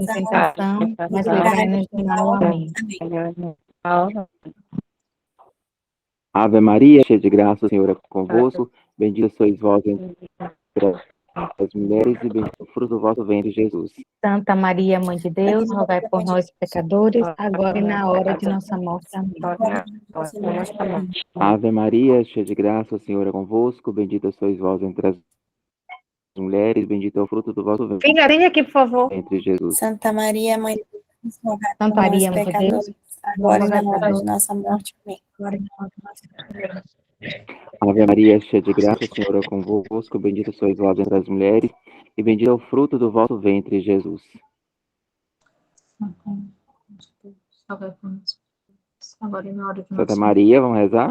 em tentação, mas livrai-nos do mal. Amém. Ave Maria, cheia de graça, o Senhor é convosco. Bendita sois vós entre as mulheres e bendito é o fruto do vosso ventre, Jesus. Santa Maria, Mãe de Deus, rogai por nós, pecadores, agora e na hora de nossa morte. Amém. Ave Maria, cheia de graça, o Senhor é convosco. Bendita sois vós entre as mulheres, bendito é o fruto do vosso ventre, Filha, vem aqui, por favor. Jesus. Santa Maria, Mãe de Deus, rogai por Santa nós, Maria, Mãe de Deus, pecadores, agora e na hora de nossa morte. Amém. Ave Maria, cheia de graça, o Senhor é convosco. Bendita sois vós entre as mulheres, e bendito é o fruto do vosso ventre, Jesus. Agora e na hora de Santa nossa Maria, vamos rezar?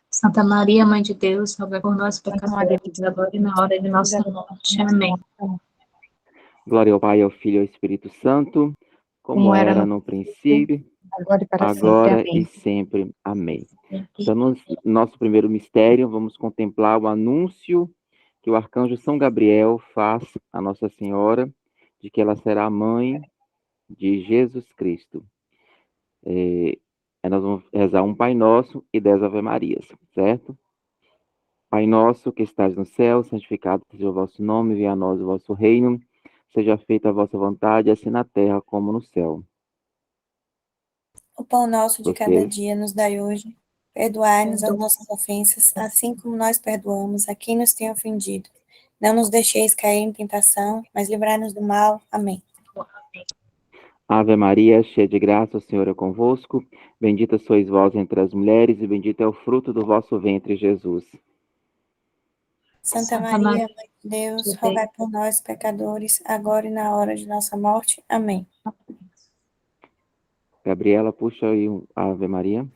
Santa Maria, Mãe de Deus, rogai por nós, pecadores, agora e na hora de nossa morte. Amém. Glória ao Pai, ao Filho e ao Espírito Santo, como era no princípio, agora e para agora sempre. Amém. e sempre. Amém. Então, no nosso primeiro mistério, vamos contemplar o anúncio que o arcanjo São Gabriel faz à Nossa Senhora de que ela será a mãe de Jesus Cristo. Nós vamos rezar um Pai Nosso e 10 Ave Marias, certo? Pai nosso que estás no céu, santificado seja o vosso nome, venha a nós o vosso reino, seja feita a vossa vontade, assim na terra como no céu. O pão nosso de cada dia nos dai hoje. Perdoai-nos as nossas ofensas, assim como nós perdoamos a quem nos tem ofendido. Não nos deixeis cair em tentação, mas livrai-nos do mal. Amém. Ave Maria, cheia de graça, o Senhor é convosco. Bendita sois vós entre as mulheres, e bendito é o fruto do vosso ventre, Jesus. Santa Maria, Mãe de Deus, rogai por nós, pecadores, agora e na hora de nossa morte. Amém. Gabriela, puxa aí a Ave Maria.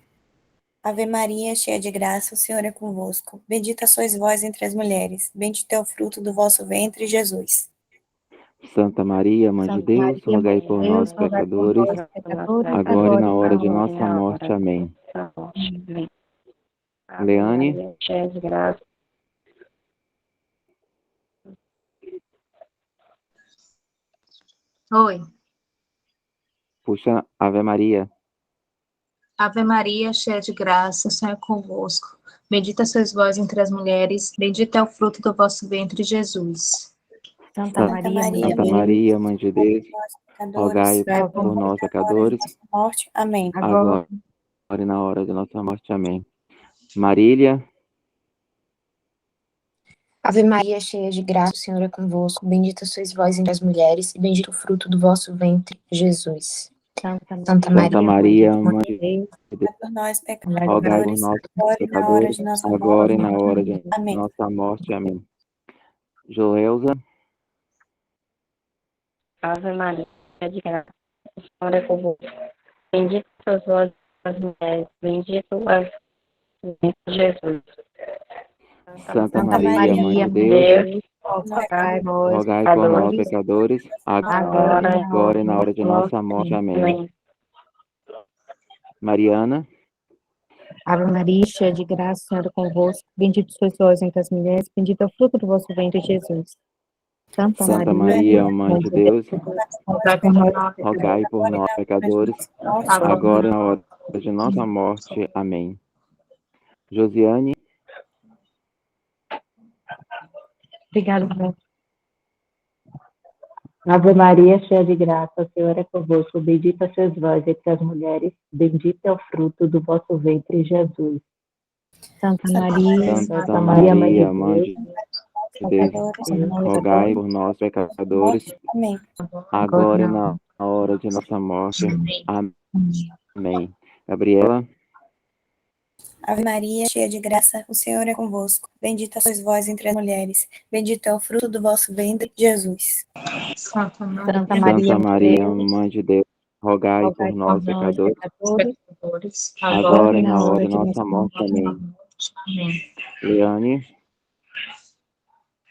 Ave Maria, cheia de graça, o Senhor é convosco. Bendita sois vós entre as mulheres, bendito é o fruto do vosso ventre, Jesus. Santa Maria, Mãe de Deus, rogai por nós, pecadores, agora e na hora de nossa morte. Amém. Leane. Oi. Puxa Ave Maria. Ave Maria, cheia de graça, o Senhor é convosco. Bendita sois vós entre as mulheres, bendito é o fruto do vosso ventre, Jesus. Santa Maria, Mãe de Deus, rogai por nós, pecadores, morte. Amém. agora e na hora de nossa morte. Amém. Marília. Ave Maria, cheia de graça, o Senhor é convosco. Bendita sois vós entre as mulheres, e bendito o fruto do vosso ventre, Jesus. Santa Maria, Mãe de Deus, por nós, pecadores, rogai por nós, pecadores, agora e na hora de nossa morte. Amém. Joelza. Ave Maria, cheia de graça, o Senhor é convosco. Bendita sois vós as mulheres, bendito é o fruto de Jesus. Santa Maria, Mãe de Deus, rogai por nós, pecadores, agora e na hora de nossa morte. Amém. Mariana. Ave Maria, cheia de graça, o Senhor é convosco. Bendito sois vós entre as mulheres, bendito é o fruto do vosso ventre, Jesus. Santa Maria, Mãe de Deus, rogai por nós, pecadores, agora e na hora de nossa morte. Amém. Josiane. Obrigada, irmão. Ave Maria, cheia de graça, o Senhor é convosco. Bendita sois vós entre as mulheres, bendito é o fruto do vosso ventre, Jesus. Santa Maria, Mãe de Deus, rogai por nós, pecadores, agora e na hora de nossa morte. Amém. Gabriela. Ave Maria, cheia de graça, o Senhor é convosco. Bendita sois vós entre as mulheres, bendito é o fruto do vosso ventre, Jesus. Santa Maria, Mãe de Deus, rogai por nós, pecadores, agora e na hora de nossa morte. Amém. Leane.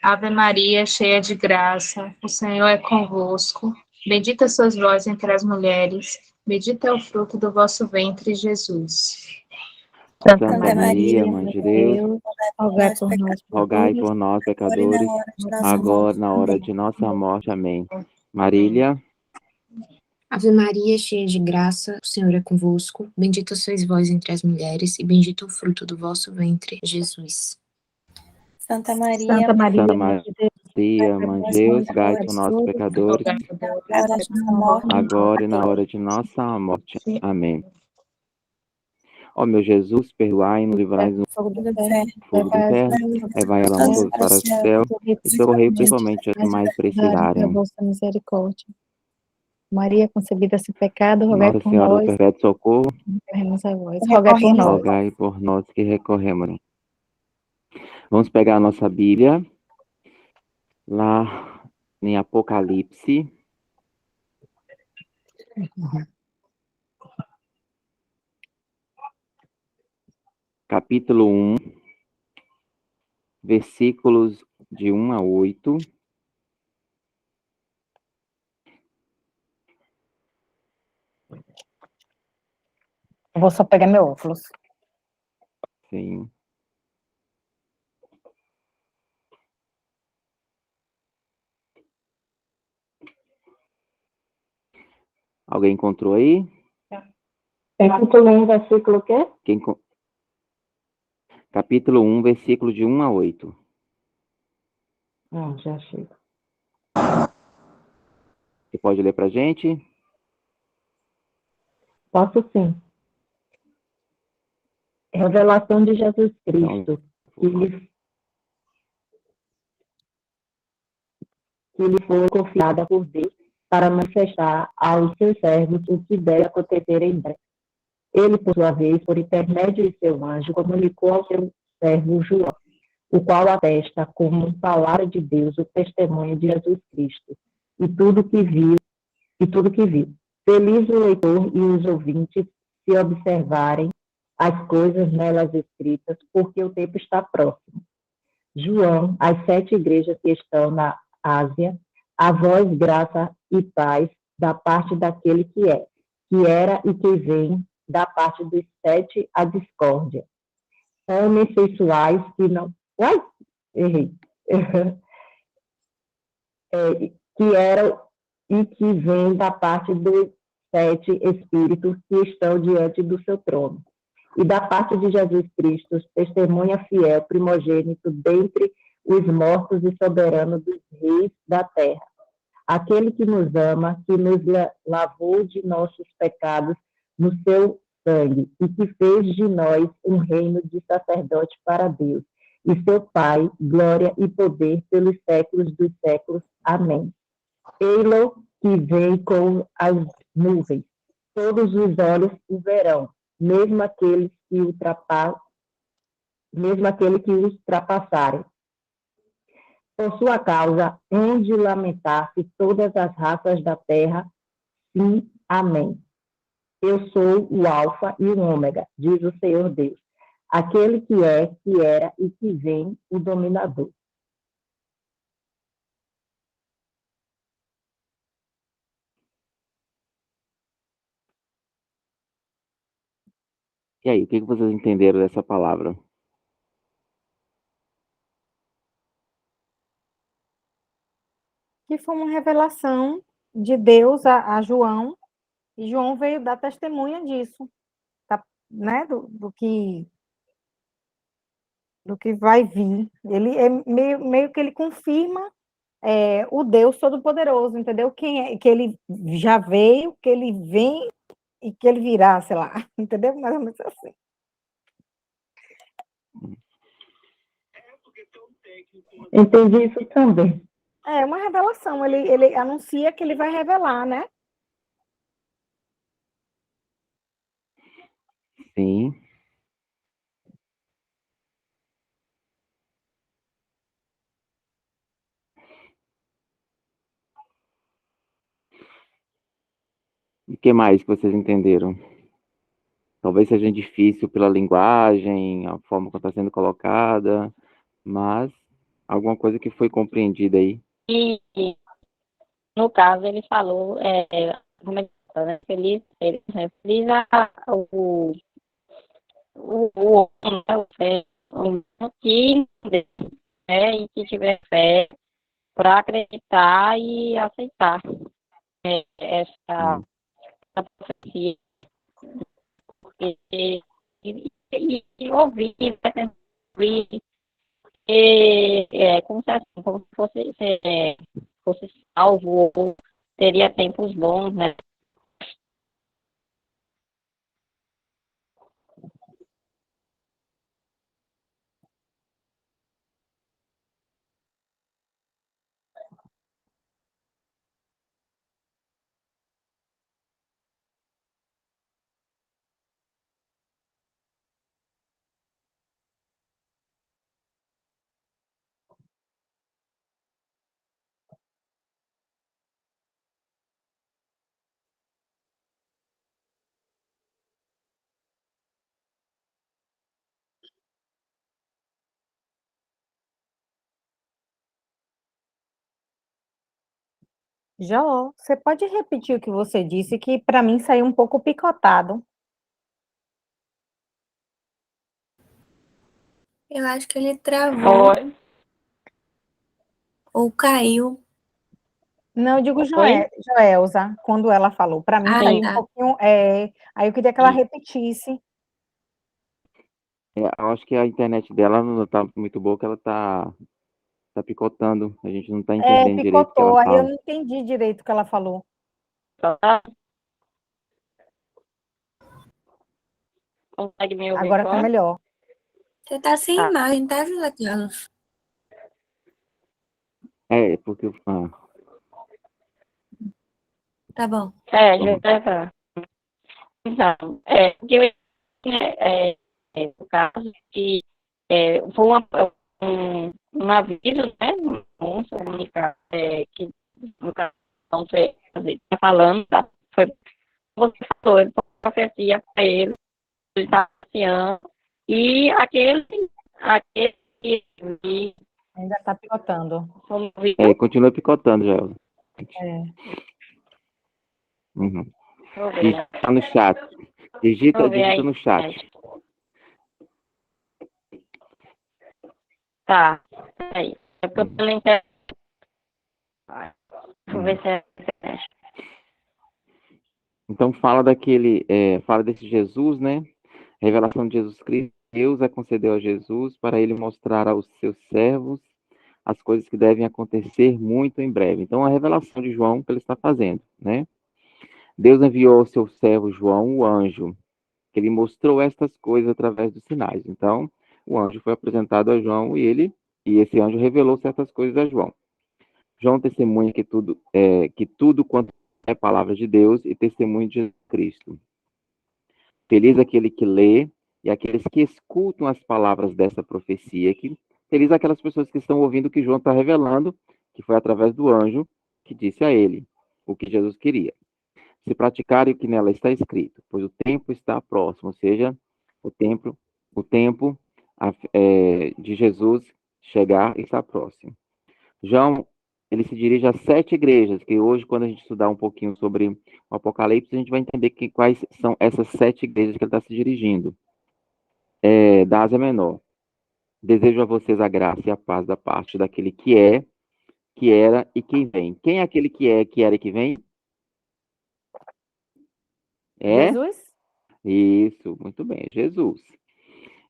Ave Maria, cheia de graça, o Senhor é convosco. Bendita sois vós entre as mulheres, bendito é o fruto do vosso ventre, Jesus. Santa Maria, Mãe de Deus, rogai por nós, pecadores, agora na hora de nossa morte. Amém. Marília. Ave Maria, cheia de graça, o Senhor é convosco. Bendita sois vós entre as mulheres, e bendito é o fruto do vosso ventre, Jesus. Santa Maria, Santa Maria, Santa Mãe de Deus, Maria, Mãe de Deus, rogai por nós, todos pecadores, na hora de nossa morte. agora e na hora de nossa morte. Amém. Ó meu Jesus, perdoai-nos, livrai-nos fogo do do inferno, inferno, do fogo do inferno, levai as almas todas para o céu e socorrei principalmente as que mais da precisarem. vossa misericórdia. Maria, concebida sem pecado, rogai Nossa por Senhora do nós, Perpétuo Socorro, recorremos a vós. Rogai por nós. rogai por nós que recorremos. Vamos pegar a nossa Bíblia, lá em Apocalipse, capítulo 1, versículos de 1 a 8. Eu vou só pegar meu óculos. Sim. Alguém encontrou aí? Capítulo 1, versículo o quê? Capítulo 1, versículo de 1 a 8. Já achei. Você pode ler para a gente? Posso sim. Revelação de Jesus Cristo, que lhe foi confiada por Deus para manifestar aos seus servos o que deve acontecer em breve. Ele, por sua vez, por intermédio de seu anjo, comunicou ao seu servo João, o qual atesta como palavra de Deus o testemunho de Jesus Cristo e tudo que viu. Feliz o leitor e os ouvintes se observarem as coisas nelas escritas, porque o tempo está próximo. João, às 7 igrejas que estão na Ásia, a vós graça e paz da parte daquele que é, que era e que vem, da parte dos 7 a discórdia. Homens sensuais que não... Uai! Errei. Que era e que vem da parte dos 7 espíritos que estão diante do seu trono. E da parte de Jesus Cristo, testemunha fiel, primogênito dentre os mortos e soberano dos reis da terra. Aquele que nos ama, que nos lavou de nossos pecados no seu sangue e que fez de nós um reino de sacerdote para Deus. E seu Pai, glória e poder pelos séculos dos séculos. Amém. Ei-lo que vem com as nuvens. Todos os olhos o verão, mesmo aquele que os ultrapassarem. Por sua causa, hão de lamentar-se todas as raças da terra. Sim, amém. Eu sou o Alfa e o Ômega, diz o Senhor Deus, aquele que é, que era e que vem, o dominador. E aí, o que vocês entenderam dessa palavra? Que foi uma revelação de Deus a João, e João veio dar testemunha disso, tá, né, do que vai vir. Ele é meio que ele confirma o Deus Todo-Poderoso, entendeu? Quem é, que ele já veio, que ele vem e que ele virá, sei lá, entendeu? Mais ou menos assim. Entendi isso também. É uma revelação, ele anuncia que ele vai revelar, né? Sim. E o que mais que vocês entenderam? Talvez seja difícil pela linguagem, a forma como está sendo colocada, mas alguma coisa que foi compreendida aí. E, no caso, ele falou, como é que fala, né? Feliz o homem, né? O que, e que tiver fé para acreditar e aceitar essa da profecia, porque e ouvir, né, ouvir, como se, assim, como se fosse, fosse salvo, ou teria tempos bons, né? Jó, você pode repetir o que você disse, que para mim saiu um pouco picotado. Eu acho que ele travou Oi, ou caiu. Não, eu digo oi, Joelza, quando ela falou, para mim Ah, saiu sim, um tá. pouquinho, aí eu queria que ela repetisse. Eu acho que a internet dela não tá muito boa, que ela tá picotando. A gente não tá entendendo direito o que ela Picotou, aí eu fala. não entendi direito o que ela falou. tá, consegue me ouvir Agora tá agora? melhor. Você tá sem Tá, imagem, tá, José Carlos? Porque Tá bom. vamos, já tá. Então, porque no caso que foi um aviso, né, um comunicado, que no caso não sei, está falando, tá, foi você falou, ele falou profecia para ele está passeando, e aquele que Ainda tá picotando. viu, continua picotando, já. É. Uhum. deixa eu ver, Digita no chat. deixa eu ver Digita aí, no chat. tá, aí, é porque eu Uhum. tô na internet, deixa eu Uhum. ver se é internet. Então fala desse Jesus, né? Revelação de Jesus Cristo. Deus a concedeu a Jesus para ele mostrar aos seus servos as coisas que devem acontecer muito em breve. Então, a revelação de João que ele está fazendo, né? Deus enviou ao seu servo João, o anjo, que ele mostrou estas coisas através dos sinais. Então, o anjo foi apresentado a João e esse anjo revelou certas coisas a João. João testemunha que tudo quanto é palavra de Deus e testemunho de Jesus Cristo. Feliz aquele que lê e aqueles que escutam as palavras dessa profecia. Feliz aquelas pessoas que estão ouvindo o que João está revelando, que foi através do anjo que disse a ele o que Jesus queria. Se praticarem o que nela está escrito, pois o tempo está próximo, ou seja, o tempo de Jesus chegar está próximo. João, ele se dirige a 7 igrejas, que hoje, quando a gente estudar um pouquinho sobre o Apocalipse, a gente vai entender quais são essas 7 igrejas que ele está se dirigindo. Da Ásia Menor. Desejo a vocês a graça e a paz da parte daquele que é, que era e que vem. Quem é aquele que é, que era e que vem? É? Jesus? Isso, muito bem, Jesus.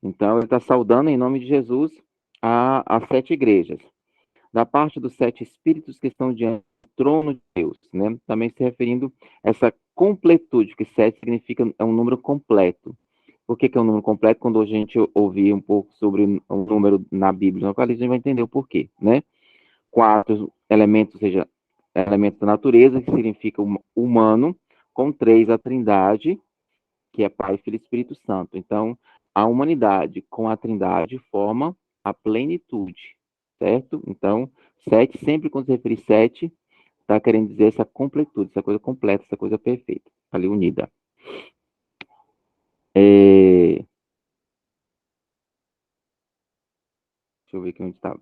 Então, ele está saudando em nome de Jesus as 7 igrejas. Da parte dos 7 espíritos que estão diante do trono de Deus, né? Também se referindo a essa completude, que 7 significa é um número completo. Por que é um número completo? Quando a gente ouvir um pouco sobre um número na Bíblia, no Apocalipse, a gente vai entender o porquê, né? 4 elementos, ou seja, elementos da natureza, que significa humano, com 3 a trindade, que é Pai, Filho e Espírito Santo. Então, a humanidade com a trindade forma a plenitude, certo? Então, 7, sempre quando se referir 7, está querendo dizer essa completude, essa coisa completa, essa coisa perfeita, ali unida. Deixa eu ver aqui onde estava.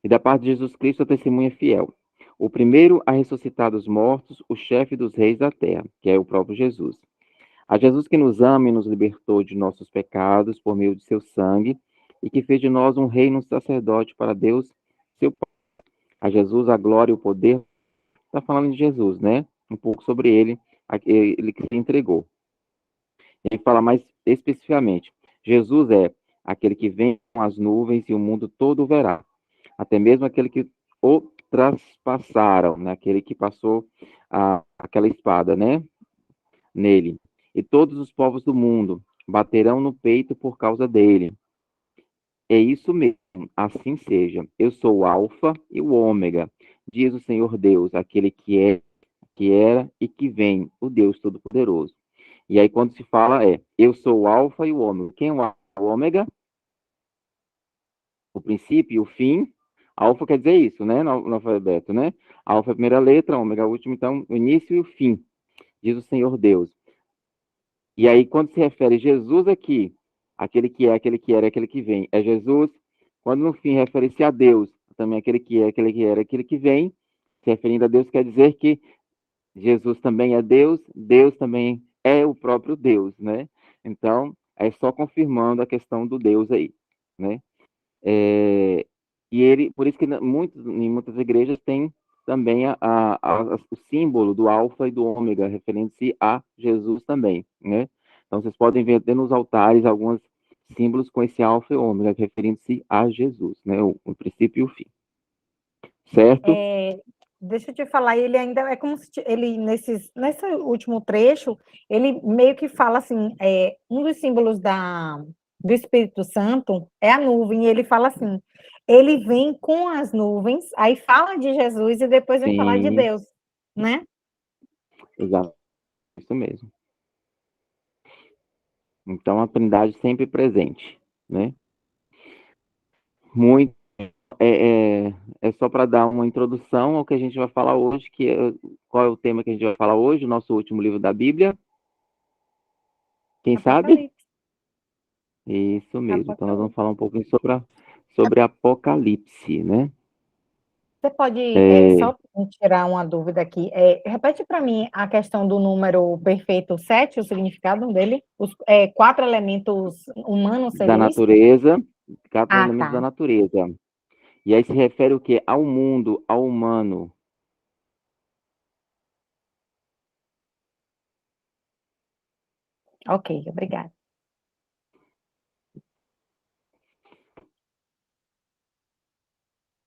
E da parte de Jesus Cristo, a testemunha fiel. O primeiro a ressuscitar dos mortos, o chefe dos reis da terra, que é o próprio Jesus. A Jesus que nos ama e nos libertou de nossos pecados por meio de seu sangue e que fez de nós um reino um sacerdote para Deus, seu Pai. A Jesus a glória e o poder. Está falando de Jesus, né? Um pouco sobre ele aquele que se entregou. Ele fala mais especificamente, Jesus é aquele que vem com as nuvens e o mundo todo o verá, até mesmo aquele que o traspassaram, né? Aquele que passou aquela espada, né? Nele. E todos os povos do mundo baterão no peito por causa dele. É isso mesmo, assim seja. Eu sou o Alfa e o Ômega, diz o Senhor Deus, aquele que é, que era e que vem, o Deus Todo-Poderoso. E aí, quando se fala, eu sou o Alfa e o Ômega. Quem é o Alfa e o Ômega? O princípio e o fim. Alfa quer dizer isso, né? No alfabeto, né? Alfa é a primeira letra, Ômega é a última, então, o início e o fim, diz o Senhor Deus. E aí, quando se refere Jesus aqui, aquele que é, aquele que era, aquele que vem, é Jesus. Quando no fim refere-se a Deus, também aquele que é, aquele que era, aquele que vem, se referindo a Deus, quer dizer que Jesus também é Deus, Deus também é o próprio Deus, né? Então, é só confirmando a questão do Deus aí, né? E ele, por isso que em muitas igrejas tem também o símbolo do alfa e do ômega, referente-se a Jesus também, né? Então, vocês podem ver até nos altares alguns símbolos com esse alfa e ômega, referindo-se a Jesus, né? O princípio e o fim. Certo? Deixa eu te falar, ele ainda é como se ele, nesse último trecho, ele meio que fala assim, um dos símbolos do Espírito Santo é a nuvem, e ele fala assim, ele vem com as nuvens, aí fala de Jesus e depois vem falar de Deus, né? Exato, isso mesmo. Então, a Trindade sempre presente, né? Muito. É só para dar uma introdução ao que a gente vai falar hoje, qual é o tema que a gente vai falar hoje, o nosso último livro da Bíblia? Quem sabe? Isso mesmo. Então, nós vamos falar um pouquinho sobre Apocalipse, né? Você pode só tirar uma dúvida aqui. Repete para mim a questão do número perfeito 7, o significado dele. Os 4 elementos humanos Da seria natureza, 4 isso? elementos Tá. da natureza. E aí se refere o quê? Ao mundo, ao humano. Ok, obrigada.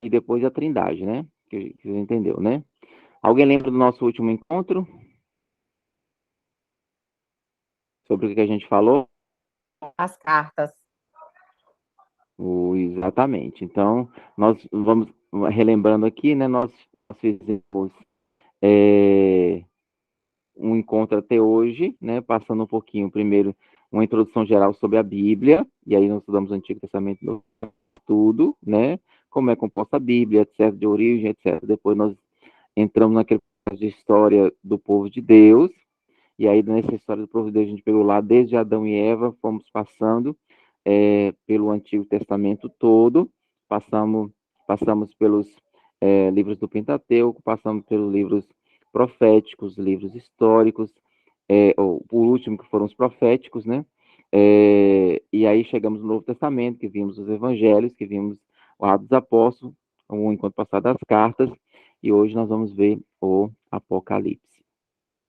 E depois a Trindade, né? Que você entendeu, né? Alguém lembra do nosso último encontro? Sobre o que a gente falou? As cartas. Exatamente. Então, nós vamos relembrando aqui, né? Nós fizemos um encontro até hoje, né? Passando um pouquinho, primeiro, uma introdução geral sobre a Bíblia, e aí nós estudamos o Antigo Testamento tudo, né? Como é composta a Bíblia, etc., de origem, etc. Depois nós entramos naquele processo de história do povo de Deus, e aí nessa história do povo de Deus a gente pegou lá desde Adão e Eva, fomos passando pelo Antigo Testamento todo, passamos pelos livros do Pentateuco, passamos pelos livros proféticos, livros históricos, o último que foram os proféticos, né? E aí chegamos no Novo Testamento, que vimos os Evangelhos, que vimos o Atos dos Apóstolos, o encontro passado as cartas, e hoje nós vamos ver o Apocalipse,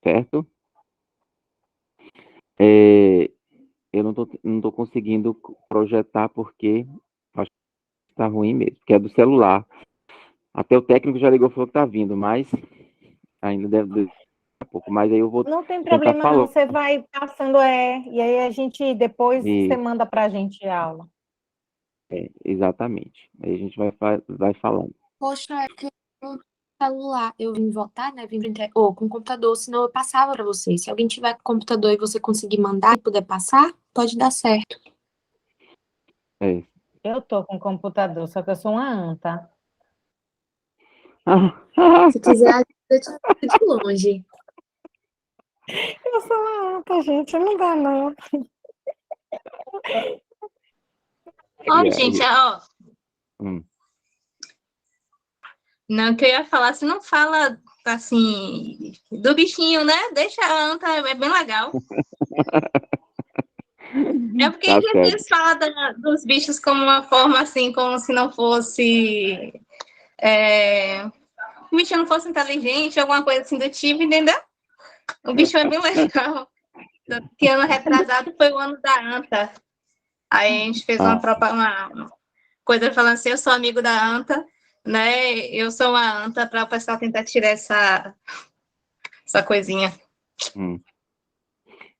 certo? Eu não tô conseguindo projetar porque acho que está ruim mesmo, que é do celular. Até o técnico já ligou e falou que está vindo, mas ainda deve um pouco. Mas aí eu vou Não tem tentar problema falar. não, você vai passando, e aí a gente, depois você manda para a gente a aula. Exatamente. Aí a gente vai falando. Poxa, é porque o celular, eu vim votar, né? Com o computador, senão eu passava para vocês. Se alguém tiver com computador e você conseguir mandar e puder passar, pode dar certo. Eu tô com computador, só que eu sou uma anta. Se quiser, eu te de longe. Eu sou uma anta, gente, não dá não. Gente, ó. Não, que eu ia falar, se não fala assim do bichinho, né? Deixa a anta, é bem legal. É porque Tá eles falam dos bichos como uma forma assim, como se não fosse. O bicho não fosse inteligente, alguma coisa assim do tipo, entendeu? O bicho é bem legal. Que ano retrasado foi o ano da anta. Aí a gente fez uma coisa falando assim, eu sou amigo da anta, né? Eu sou uma anta, para o pessoal tentar tirar essa coisinha.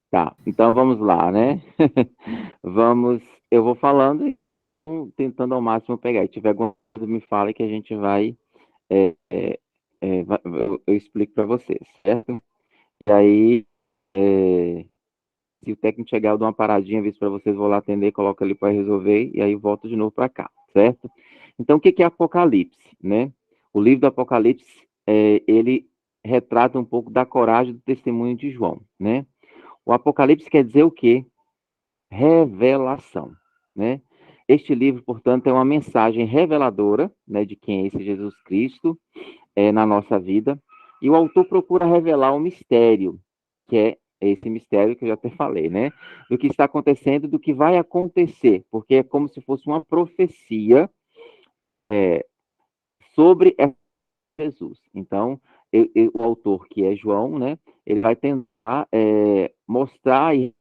Tá, então vamos lá, né? Eu vou falando e tentando ao máximo pegar. Se tiver alguma coisa, me fala que a gente vai, eu explico para vocês, certo? E aí, se o técnico chegar, eu dou uma paradinha, aviso para vocês, vou lá atender, coloco ali para resolver, e aí volto de novo para cá, certo? Então, o que é Apocalipse, né? O livro do Apocalipse, ele retrata um pouco da coragem do testemunho de João, né? O Apocalipse quer dizer o quê? Revelação, né? Este livro, portanto, é uma mensagem reveladora, né, de quem é esse Jesus Cristo na nossa vida, e o autor procura revelar um mistério, que é esse mistério que eu já até falei, né? Do que está acontecendo, do que vai acontecer, porque é como se fosse uma profecia sobre Jesus. Então, o autor, que é João, né? Ele vai tentar mostrar e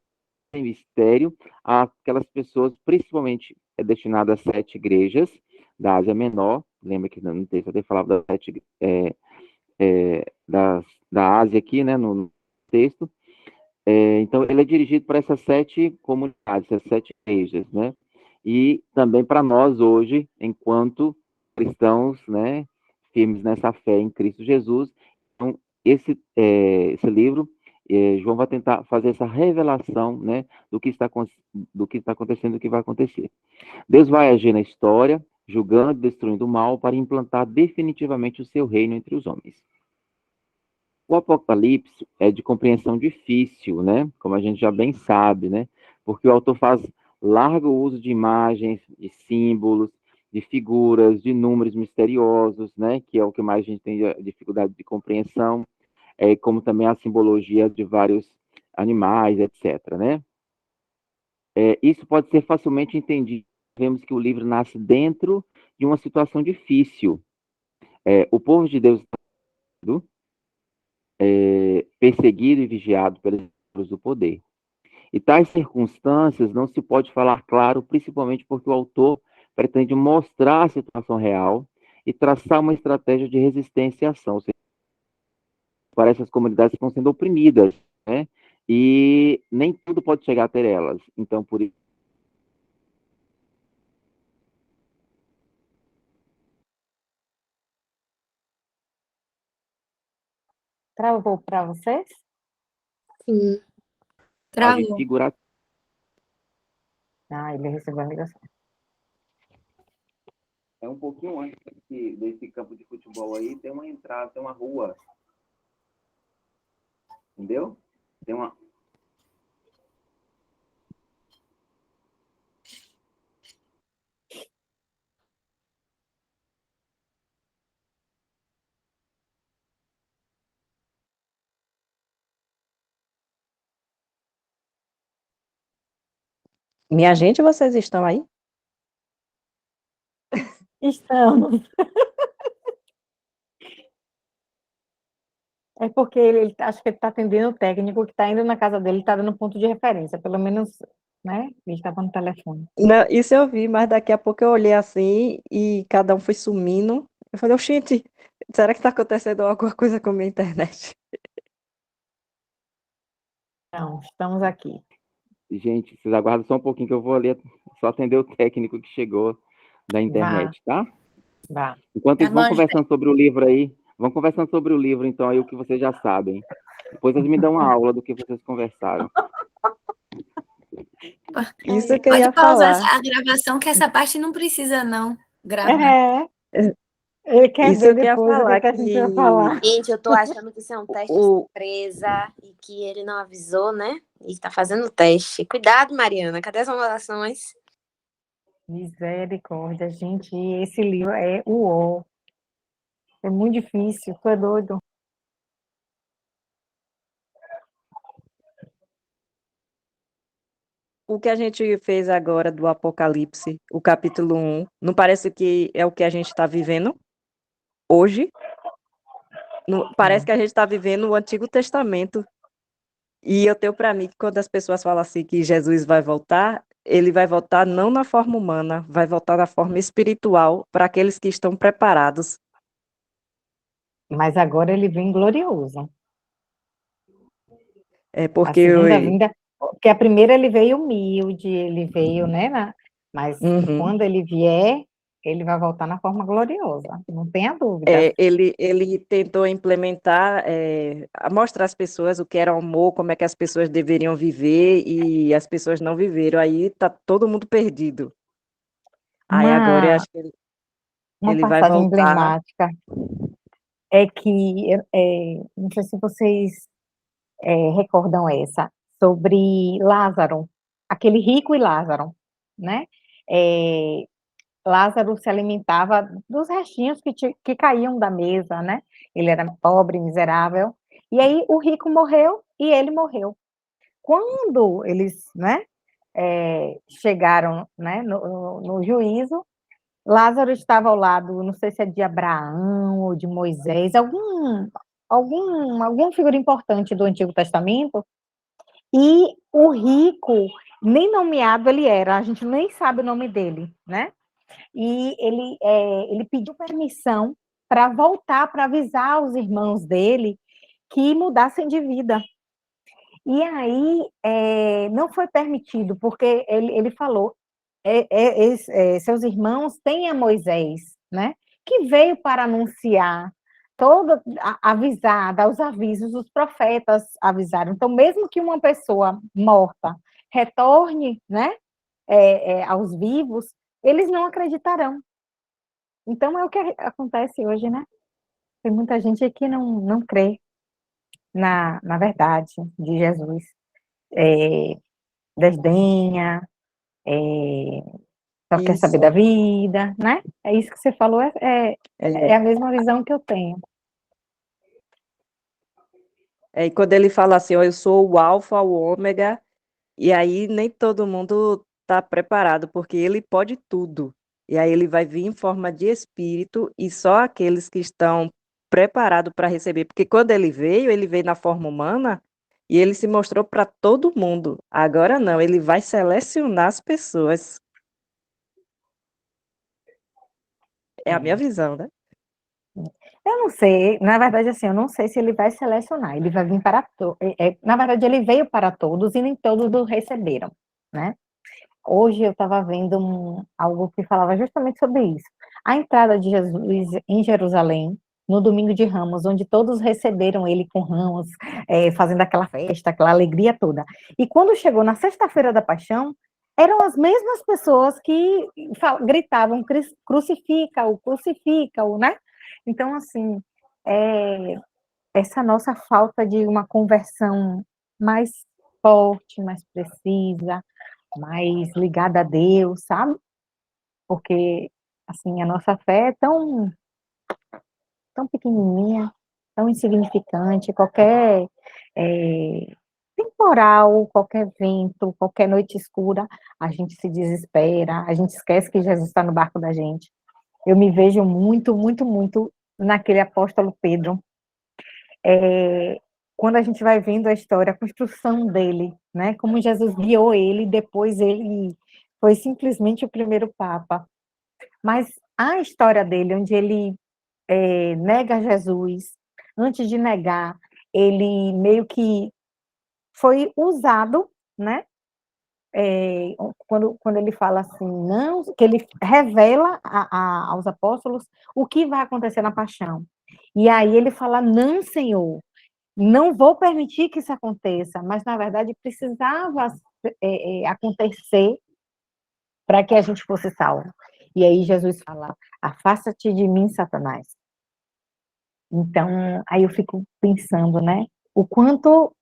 mistério àquelas pessoas, principalmente destinadas às 7 igrejas da Ásia Menor. Lembra que no texto eu até falava das 7 da Ásia aqui, né, no texto. Então, ele é dirigido para essas 7 comunidades, essas 7 igrejas, né? E também para nós hoje, enquanto cristãos, né, firmes nessa fé em Cristo Jesus. Então, esse livro, João vai tentar fazer essa revelação, né, do que está acontecendo, do que vai acontecer. Deus vai agir na história, julgando e destruindo o mal para implantar definitivamente o seu reino entre os homens. O Apocalipse é de compreensão difícil, né? Como a gente já bem sabe, né? Porque o autor faz largo uso de imagens, de símbolos, de figuras, de números misteriosos, né? Que é o que mais a gente tem dificuldade de compreensão, como também a simbologia de vários animais, etc., né? Isso pode ser facilmente entendido. Vemos que o livro nasce dentro de uma situação difícil. O povo de Deus perseguido e vigiado pelos do poder. E tais circunstâncias não se pode falar claro, principalmente porque o autor pretende mostrar a situação real e traçar uma estratégia de resistência e ação. Ou seja, para essas comunidades que estão sendo oprimidas, né? E nem tudo pode chegar até elas. Então, por isso. Travou para vocês? Sim. Travou. Ele recebeu a ligação. É um pouquinho antes desse campo de futebol aí, tem uma entrada, tem uma rua. Entendeu? Tem uma. Minha gente, vocês estão aí? Estamos. É porque ele acho que ele está atendendo o técnico que está indo na casa dele, está dando ponto de referência, pelo menos, né? Ele estava no telefone. Não, isso eu vi, mas daqui a pouco eu olhei assim e cada um foi sumindo. Eu falei, gente, será que está acontecendo alguma coisa com a minha internet? Não, estamos aqui. Gente, vocês aguardam só um pouquinho que eu vou ali só atender o técnico que chegou da internet, tá? Vá. Enquanto isso, vamos conversando sobre o livro aí. Vamos conversando sobre o livro, então, aí o que vocês já sabem. Depois vocês me dão uma aula do que vocês conversaram. Isso que eu Pode ia pausar falar. a gravação, que essa parte não precisa, não, gravar. Ele quer Isso ver eu queria depois o falar que a gente vai falar. Gente, eu tô achando que isso é um teste surpresa e que ele não avisou, né? E tá fazendo o teste. Cuidado, Mariana. Cadê as anotações? Misericórdia, gente. Esse livro é uó. É muito difícil. Tu é doido? O que a gente fez agora do Apocalipse, o capítulo 1, não parece que é o que a gente está vivendo hoje? Parece que a gente está vivendo o Antigo Testamento. E eu tenho para mim que quando as pessoas falam assim que Jesus vai voltar, ele vai voltar não na forma humana, vai voltar na forma espiritual para aqueles que estão preparados. Mas agora ele vem glorioso. É A porque segunda vinda, porque a primeira ele veio humilde, ele veio, né? Mas Uhum. quando ele vier, ele vai voltar na forma gloriosa, não tenha dúvida. Ele tentou implementar, mostrar às pessoas o que era o amor, como é que as pessoas deveriam viver, e as pessoas não viveram. Aí tá todo mundo perdido. Aí agora eu Uma, acho que uma ele vai passagem voltar. emblemática é que, não sei se vocês recordam essa, sobre Lázaro, aquele rico e Lázaro, né? É, Lázaro se alimentava dos restinhos que caíam da mesa, né? Ele era pobre, miserável. E aí o rico morreu e ele morreu. Quando eles, né, chegaram, né, no juízo, Lázaro estava ao lado, não sei se é de Abraão ou de Moisés, alguma figura importante do Antigo Testamento, e o rico, nem nomeado ele era, a gente nem sabe o nome dele, né? E ele pediu permissão para voltar, para avisar os irmãos dele que mudassem de vida. E aí não foi permitido, porque ele falou, seus irmãos têm a Moisés, né? Que veio para anunciar, avisar, dar os avisos, os profetas avisaram. Então, mesmo que uma pessoa morta retorne, né, aos vivos, eles não acreditarão. Então, é o que acontece hoje, né? Tem muita gente que não crê na verdade de Jesus. Desdenha, só quer saber Isso. da vida, né? É isso que você falou, é É. a mesma visão que eu tenho. E quando ele fala assim, ó, eu sou o alfa, o ômega, e aí nem todo mundo está preparado, porque ele pode tudo. E aí ele vai vir em forma de espírito, e só aqueles que estão preparados para receber. Porque quando ele veio na forma humana, e ele se mostrou para todo mundo. Agora não, ele vai selecionar as pessoas. É a minha visão, né? Eu não sei, na verdade, assim, eu não sei se ele vai selecionar, ele vai vir para todos. Na verdade, ele veio para todos e nem todos o receberam, né? Hoje eu estava vendo algo que falava justamente sobre isso. A entrada de Jesus em Jerusalém, no domingo de Ramos, onde todos receberam ele com ramos, fazendo aquela festa, aquela alegria toda. E quando chegou na sexta-feira da paixão, eram as mesmas pessoas que gritavam, crucifica-o, né? Então, assim, essa nossa falta de uma conversão mais forte, mais precisa, mais ligada a Deus, sabe? Porque, assim, a nossa fé é tão pequenininha, tão insignificante, qualquer temporal, qualquer vento, qualquer noite escura, a gente se desespera, a gente esquece que Jesus está no barco da gente. Eu me vejo muito, muito, muito naquele apóstolo Pedro, quando a gente vai vendo a história, a construção dele, né? Como Jesus guiou ele, depois ele foi simplesmente o primeiro papa. Mas a história dele, onde ele nega Jesus, antes de negar, ele meio que foi usado, né? Quando ele fala assim, não, que ele revela aos apóstolos o que vai acontecer na paixão. E aí ele fala, não, Senhor, não vou permitir que isso aconteça, mas na verdade precisava acontecer para que a gente fosse salvo. E aí Jesus fala, afasta-te de mim, Satanás. Então, aí eu fico pensando, né, o quanto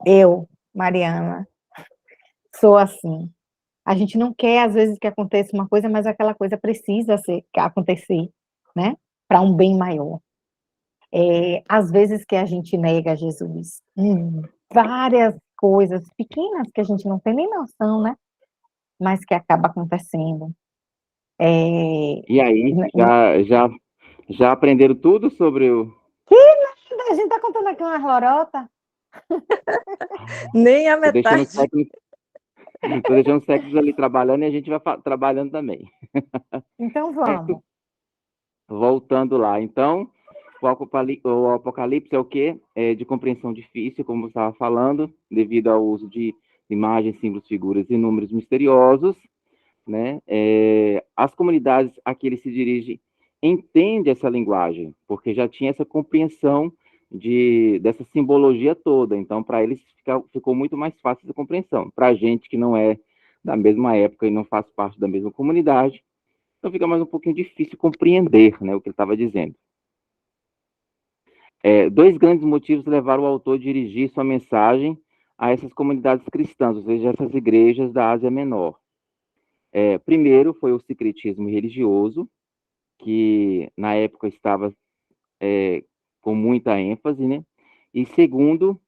eu, Mariana, sou assim. A gente não quer, às vezes, que aconteça uma coisa, mas aquela coisa precisa acontecer, né, para um bem maior. Às vezes que a gente nega Jesus, várias coisas pequenas que a gente não tem nem noção, né? Mas que acaba acontecendo. E aí, já aprenderam tudo sobre o... A gente está contando aqui umas lorotas. Nem a Tô deixando os metade. técnicos, tô deixando os técnicos ali trabalhando e a gente vai trabalhando também. Então Certo? vamos. Voltando lá. Então, o Apocalipse é o quê? É de compreensão difícil, como você estava falando, devido ao uso de imagens, símbolos, figuras e números misteriosos, né? As comunidades a que ele se dirige entendem essa linguagem, porque já tinha essa compreensão dessa simbologia toda. Então, para eles ficou muito mais fácil essa compreensão. Para a gente que não é da mesma época e não faz parte da mesma comunidade, então fica mais um pouquinho difícil compreender, né, o que ele estava dizendo. Dois grandes motivos levaram o autor a dirigir sua mensagem a essas comunidades cristãs, ou seja, essas igrejas da Ásia Menor. Primeiro foi o secretismo religioso, que na época estava com muita ênfase, né? E segundo,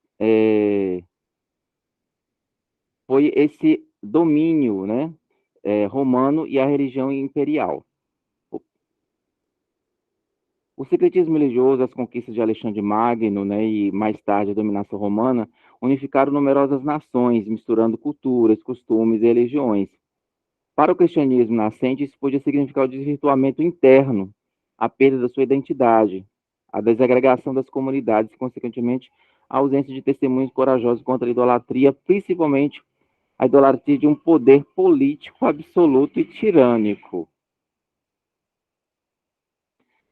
foi esse domínio, né, romano e a religião imperial. O secretismo religioso, as conquistas de Alexandre Magno, né, e mais tarde a dominação romana, unificaram numerosas nações, misturando culturas, costumes e religiões. Para o cristianismo nascente, isso podia significar o desvirtuamento interno, a perda da sua identidade, a desagregação das comunidades e, consequentemente, a ausência de testemunhos corajosos contra a idolatria, principalmente a idolatria de um poder político absoluto e tirânico.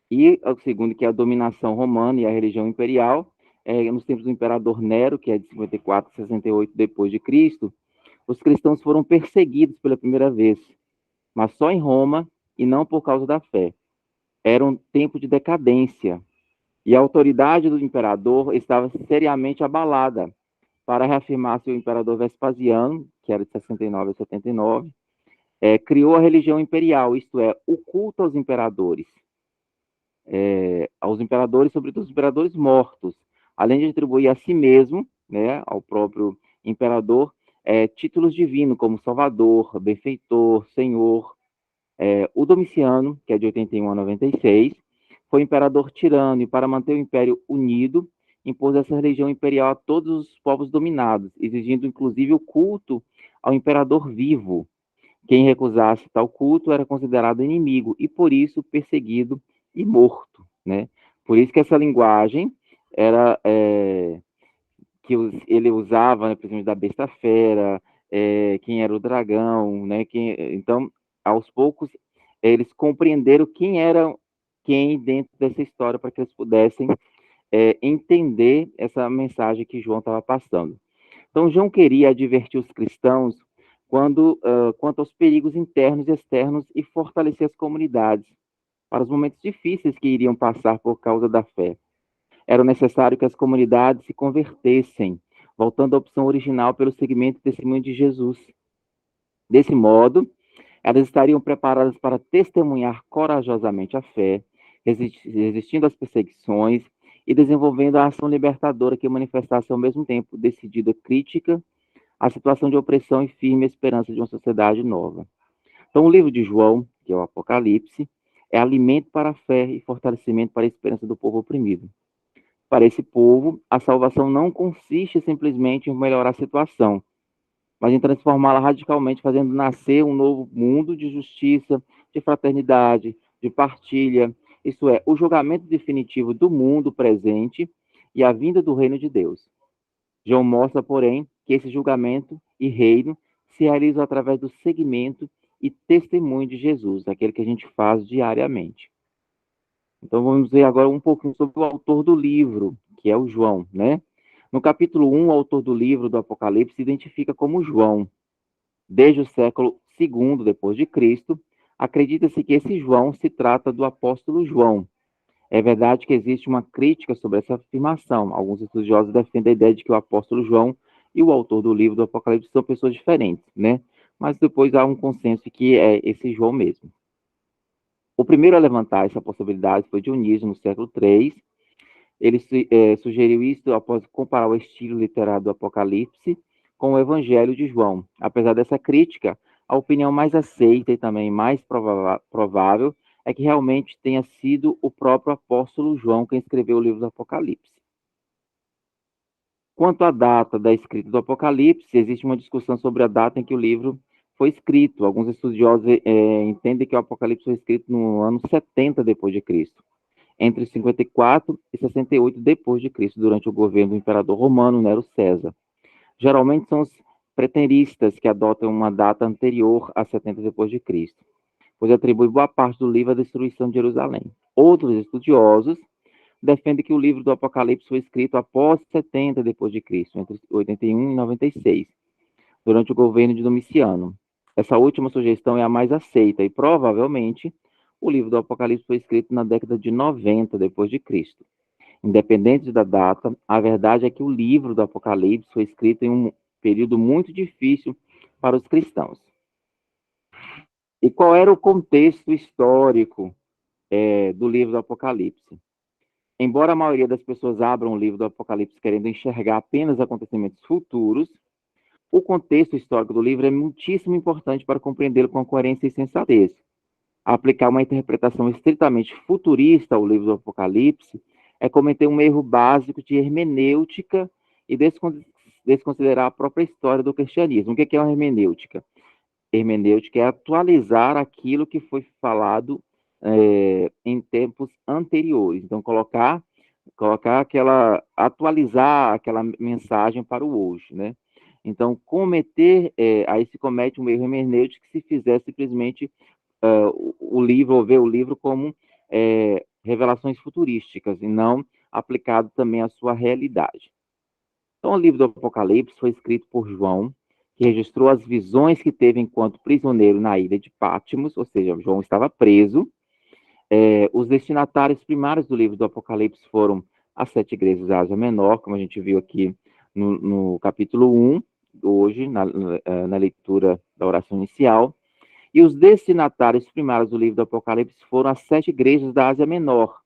E o segundo, que é a dominação romana e a religião imperial, nos tempos do imperador Nero, que é de 54 a 68 depois de Cristo, os cristãos foram perseguidos pela primeira vez, mas só em Roma e não por causa da fé. Era um tempo de decadência e a autoridade do imperador estava seriamente abalada. Para reafirmar-se, o imperador Vespasiano, que era de 69 a 79, criou a religião imperial, isto é, o culto aos imperadores, sobretudo os imperadores mortos, além de atribuir a si mesmo, né, ao próprio imperador, títulos divinos como Salvador, Benfeitor, Senhor. O Domiciano, que é de 81 a 96, foi imperador tirano e, para manter o império unido, impôs essa religião imperial a todos os povos dominados, exigindo inclusive o culto ao imperador vivo. Quem recusasse tal culto era considerado inimigo e, por isso, perseguido e morto, né? Por isso que essa linguagem era que ele usava, né, principalmente da besta fera, quem era o dragão, né? Então, aos poucos, eles compreenderam quem era quem dentro dessa história para que eles pudessem entender essa mensagem que João estava passando. Então, João queria advertir os cristãos quanto aos perigos internos e externos e fortalecer as comunidades para os momentos difíceis que iriam passar por causa da fé. Era necessário que as comunidades se convertessem, voltando à opção original pelo seguimento e testemunho de Jesus. Desse modo, elas estariam preparadas para testemunhar corajosamente a fé, resistindo às perseguições e desenvolvendo a ação libertadora que manifestasse ao mesmo tempo decidida crítica à situação de opressão e firme esperança de uma sociedade nova. Então, o livro de João, que é o Apocalipse, é alimento para a fé e fortalecimento para a esperança do povo oprimido. Para esse povo, a salvação não consiste simplesmente em melhorar a situação, mas em transformá-la radicalmente, fazendo nascer um novo mundo de justiça, de fraternidade, de partilha, isto é, o julgamento definitivo do mundo presente e a vinda do reino de Deus. João mostra, porém, que esse julgamento e reino se realizam através do seguimento e testemunho de Jesus, aquele que a gente faz diariamente. Então vamos ver agora um pouquinho sobre o autor do livro, que é o João, né? No capítulo 1, o autor do livro do Apocalipse se identifica como João. Desde o século II depois de Cristo, acredita-se que esse João se trata do apóstolo João. É verdade que existe uma crítica sobre essa afirmação. Alguns estudiosos defendem a ideia de que o apóstolo João e o autor do livro do Apocalipse são pessoas diferentes, né? Mas depois há um consenso que é esse João mesmo. O primeiro a levantar essa possibilidade foi Dionísio, no século III. Ele sugeriu isso após comparar o estilo literário do Apocalipse com o Evangelho de João. Apesar dessa crítica, a opinião mais aceita e também mais provável é que realmente tenha sido o próprio apóstolo João quem escreveu o livro do Apocalipse. Quanto à data da escrita do Apocalipse, existe uma discussão sobre a data em que o livro foi escrito. Alguns estudiosos entendem que o Apocalipse foi escrito no ano 70 depois de Cristo, entre 54 e 68 depois de Cristo, durante o governo do imperador romano Nero César. Geralmente são os preteristas que adotam uma data anterior a 70 depois de Cristo, pois atribui boa parte do livro à destruição de Jerusalém. Outros estudiosos defendem que o livro do Apocalipse foi escrito após 70 depois de Cristo, entre 81 e 96, durante o governo de Domiciano. Essa última sugestão é a mais aceita e provavelmente o livro do Apocalipse foi escrito na década de 90 depois de Cristo. Independente da data, a verdade é que o livro do Apocalipse foi escrito em um período muito difícil para os cristãos. E qual era o contexto histórico do livro do Apocalipse? Embora a maioria das pessoas abram o livro do Apocalipse querendo enxergar apenas acontecimentos futuros, o contexto histórico do livro é muitíssimo importante para compreendê-lo com coerência e sensatez. Aplicar uma interpretação estritamente futurista ao livro do Apocalipse é cometer um erro básico de hermenêutica e desconsiderar a própria história do cristianismo. O que é uma hermenêutica? Hermenêutica é atualizar aquilo que foi falado em tempos anteriores. Então, atualizar aquela mensagem para o hoje, né? Então, aí se comete um erro hermenêutico se fizer simplesmente o livro, ou ver o livro como revelações futurísticas, e não aplicado também à sua realidade. Então, o livro do Apocalipse foi escrito por João, que registrou as visões que teve enquanto prisioneiro na ilha de Patmos, ou seja, João estava preso. Os destinatários primários do livro do Apocalipse foram as 7 igrejas da Ásia Menor, como a gente viu aqui no capítulo 1, hoje, na leitura da oração inicial. E os destinatários primários do livro do Apocalipse foram as 7 igrejas da Ásia Menor.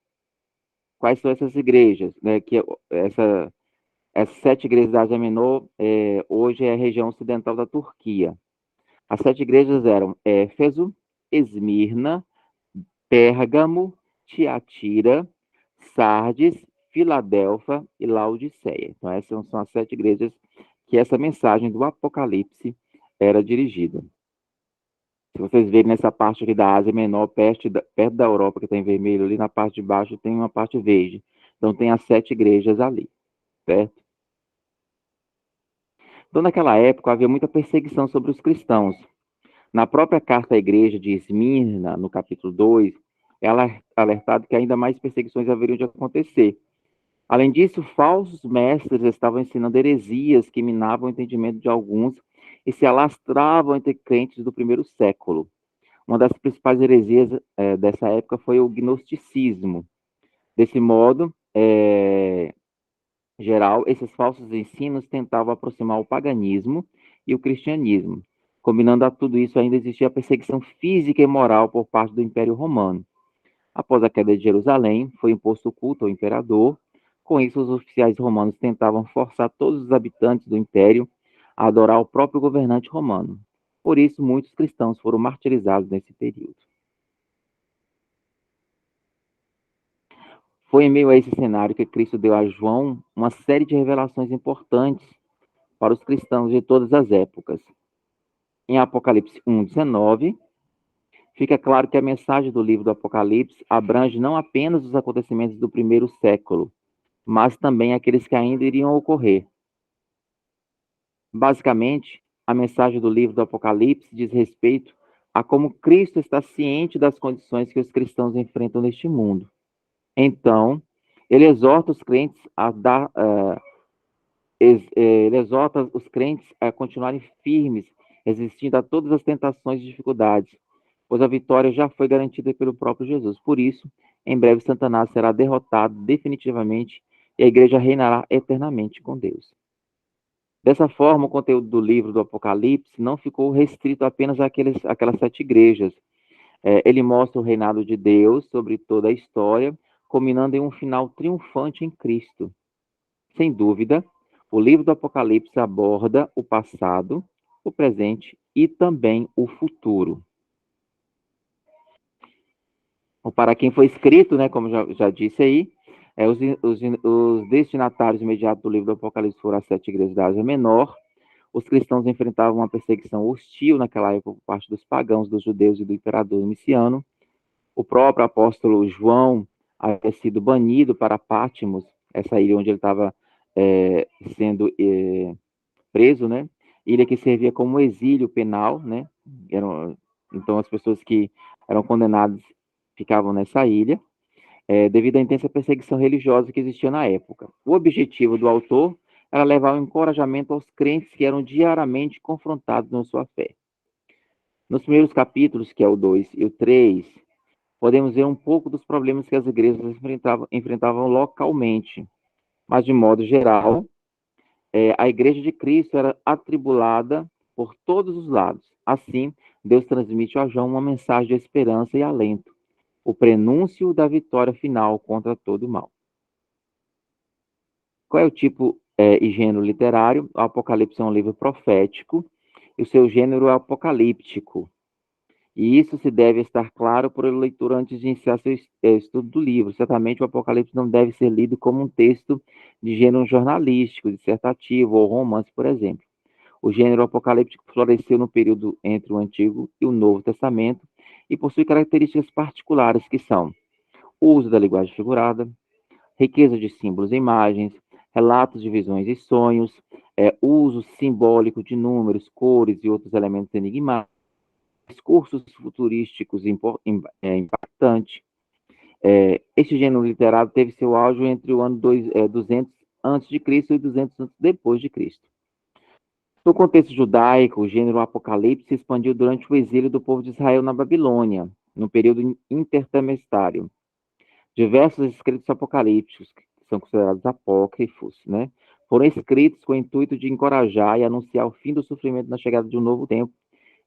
Quais são essas igrejas? Essas 7 igrejas da Ásia Menor, hoje é a região ocidental da Turquia. As 7 igrejas eram Éfeso, Esmirna, Pérgamo, Tiatira, Sardes, Filadélfia e Laodiceia. Então, essas são as 7 igrejas que essa mensagem do Apocalipse era dirigida. Se vocês verem nessa parte aqui da Ásia Menor, perto da Europa, que está em vermelho, ali na parte de baixo tem uma parte verde. Então, tem as 7 igrejas ali, certo? Então, naquela época, havia muita perseguição sobre os cristãos. Na própria carta à igreja de Esmirna, no capítulo 2, ela é alertado que ainda mais perseguições haveriam de acontecer. Além disso, falsos mestres estavam ensinando heresias que minavam o entendimento de alguns e se alastravam entre crentes do primeiro século. Uma das principais heresias dessa época foi o gnosticismo. Desse modo, geral, esses falsos ensinos tentavam aproximar o paganismo e o cristianismo. Combinando a tudo isso, ainda existia a perseguição física e moral por parte do Império Romano. Após a queda de Jerusalém, foi imposto o culto ao imperador. Com isso, os oficiais romanos tentavam forçar todos os habitantes do império a adorar o próprio governante romano. Por isso, muitos cristãos foram martirizados nesse período. Foi em meio a esse cenário que Cristo deu a João uma série de revelações importantes para os cristãos de todas as épocas. Em Apocalipse 1:19, fica claro que a mensagem do livro do Apocalipse abrange não apenas os acontecimentos do primeiro século, mas também aqueles que ainda iriam ocorrer. Basicamente, a mensagem do livro do Apocalipse diz respeito a como Cristo está ciente das condições que os cristãos enfrentam neste mundo. Então, ele exorta os crentes a continuarem firmes, resistindo a todas as tentações e dificuldades, pois a vitória já foi garantida pelo próprio Jesus. Por isso, em breve Satanás será derrotado definitivamente e a igreja reinará eternamente com Deus. Dessa forma, o conteúdo do livro do Apocalipse não ficou restrito apenas àquelas 7 igrejas. Ele mostra o reinado de Deus sobre toda a história, culminando em um final triunfante em Cristo. Sem dúvida, o livro do Apocalipse aborda o passado, o presente e também o futuro. Para quem foi escrito, né, como já disse aí, Os destinatários imediatos do livro do Apocalipse foram as 7 igrejas da Ásia Menor. Os cristãos enfrentavam uma perseguição hostil naquela época por parte dos pagãos, dos judeus e do imperador Domiciano. O próprio apóstolo João havia sido banido para Patmos, essa ilha onde ele estava sendo preso, né? Ilha que servia como exílio penal, né? Então as pessoas que eram condenadas ficavam nessa ilha, devido à intensa perseguição religiosa que existia na época. O objetivo do autor era levar um encorajamento aos crentes que eram diariamente confrontados na sua fé. Nos primeiros capítulos, que é o 2 e o 3, podemos ver um pouco dos problemas que as igrejas enfrentavam localmente. Mas, de modo geral, a igreja de Cristo era atribulada por todos os lados. Assim, Deus transmite a João uma mensagem de esperança e alento, o prenúncio da vitória final contra todo o mal. Qual é o tipo e gênero literário? O Apocalipse é um livro profético e o seu gênero é apocalíptico. E isso se deve estar claro por leitura antes de iniciar seu estudo do livro. Certamente o Apocalipse não deve ser lido como um texto de gênero jornalístico, dissertativo ou romance, por exemplo. O gênero apocalíptico floresceu no período entre o Antigo e o Novo Testamento e possui características particulares que são o uso da linguagem figurada, riqueza de símbolos e imagens, relatos de visões e sonhos, uso simbólico de números, cores e outros elementos enigmáticos, discursos futurísticos impactantes. Este gênero literário teve seu auge entre o ano 200 a.C. e 200 anos depois de Cristo. No contexto judaico, o gênero apocalipse se expandiu durante o exílio do povo de Israel na Babilônia, no período intertestamentário. Diversos escritos apocalípticos, que são considerados apócrifos, né, foram escritos com o intuito de encorajar e anunciar o fim do sofrimento na chegada de um novo tempo,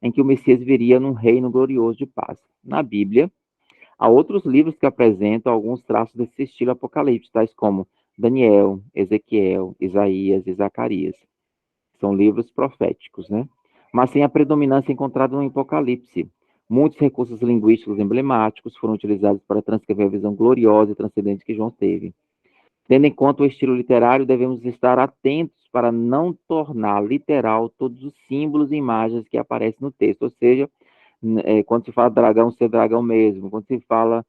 em que o Messias viria num reino glorioso de paz. Na Bíblia, há outros livros que apresentam alguns traços desse estilo apocalipse, tais como Daniel, Ezequiel, Isaías e Zacarias. São livros proféticos, né? Mas sem a predominância encontrada no Apocalipse. Muitos recursos linguísticos emblemáticos foram utilizados para transcrever a visão gloriosa e transcendente que João teve. Tendo em conta o estilo literário, devemos estar atentos para não tornar literal todos os símbolos e imagens que aparecem no texto. Ou seja, quando se fala dragão, ser dragão mesmo. Quando se fala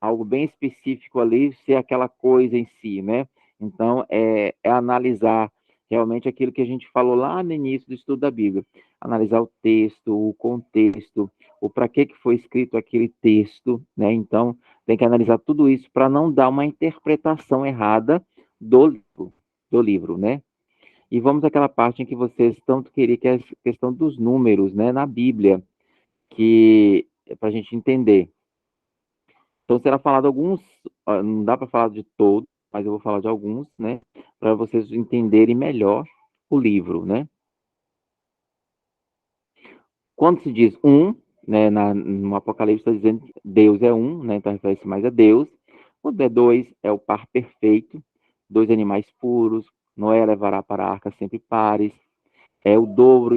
algo bem específico ali, ser aquela coisa em si, né? Então, é analisar realmente aquilo que a gente falou lá no início do estudo da Bíblia. Analisar o texto, o contexto, o para que foi escrito aquele texto, né? Então, tem que analisar tudo isso para não dar uma interpretação errada do livro, né? E vamos àquela parte em que vocês tanto queriam, que é a questão dos números, né, na Bíblia, que é para a gente entender. Então, será falado alguns, não dá para falar de todos, mas eu vou falar de alguns, né, para vocês entenderem melhor o livro, né? Quando se diz né, no Apocalipse está dizendo que Deus é né, então refere-se mais a Deus. Quando é 2, é o par perfeito, 2 animais puros, Noé levará para a arca sempre pares, é o dobro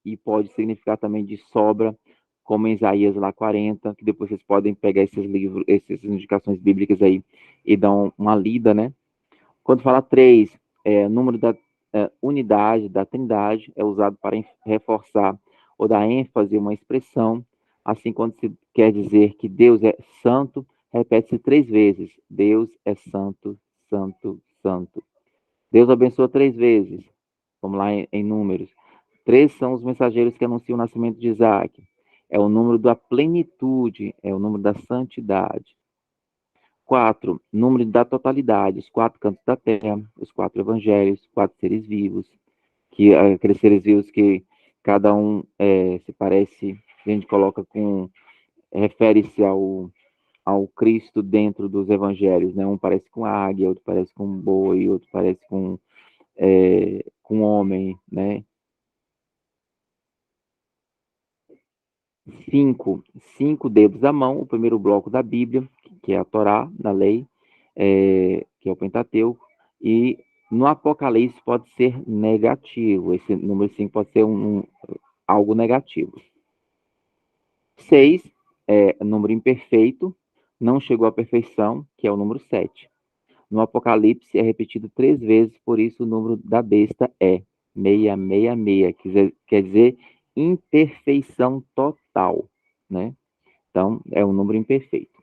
e pode significar também de sobra, como em Isaías lá 40, que depois vocês podem pegar esses livros, essas indicações bíblicas aí e dar uma lida, né? Quando fala 3, o número da unidade da Trindade é usado para reforçar ou dar ênfase a uma expressão. Assim, quando se quer dizer que Deus é santo, repete-se 3 vezes. Deus é santo, santo, santo. Deus abençoa 3 vezes. Vamos lá em números. 3 são os mensageiros que anunciam o nascimento de Isaac. É o número da plenitude, é o número da santidade. 4, número da totalidade, os 4 cantos da terra, os 4 evangelhos, 4 seres vivos, que aqueles seres vivos que cada um se parece, a gente coloca refere-se ao Cristo dentro dos evangelhos, né? Um parece com águia, outro parece com um boi, outro parece com homem, né? 5 dedos da mão, o primeiro bloco da Bíblia, que é a Torá, da lei, que é o Pentateuco, e no Apocalipse pode ser negativo, esse número 5 pode ser algo negativo. 6 é número imperfeito, não chegou à perfeição, que é o número 7. No Apocalipse é repetido 3 vezes, por isso o número da besta é 666, quer dizer imperfeição total, né? Então, é um número imperfeito.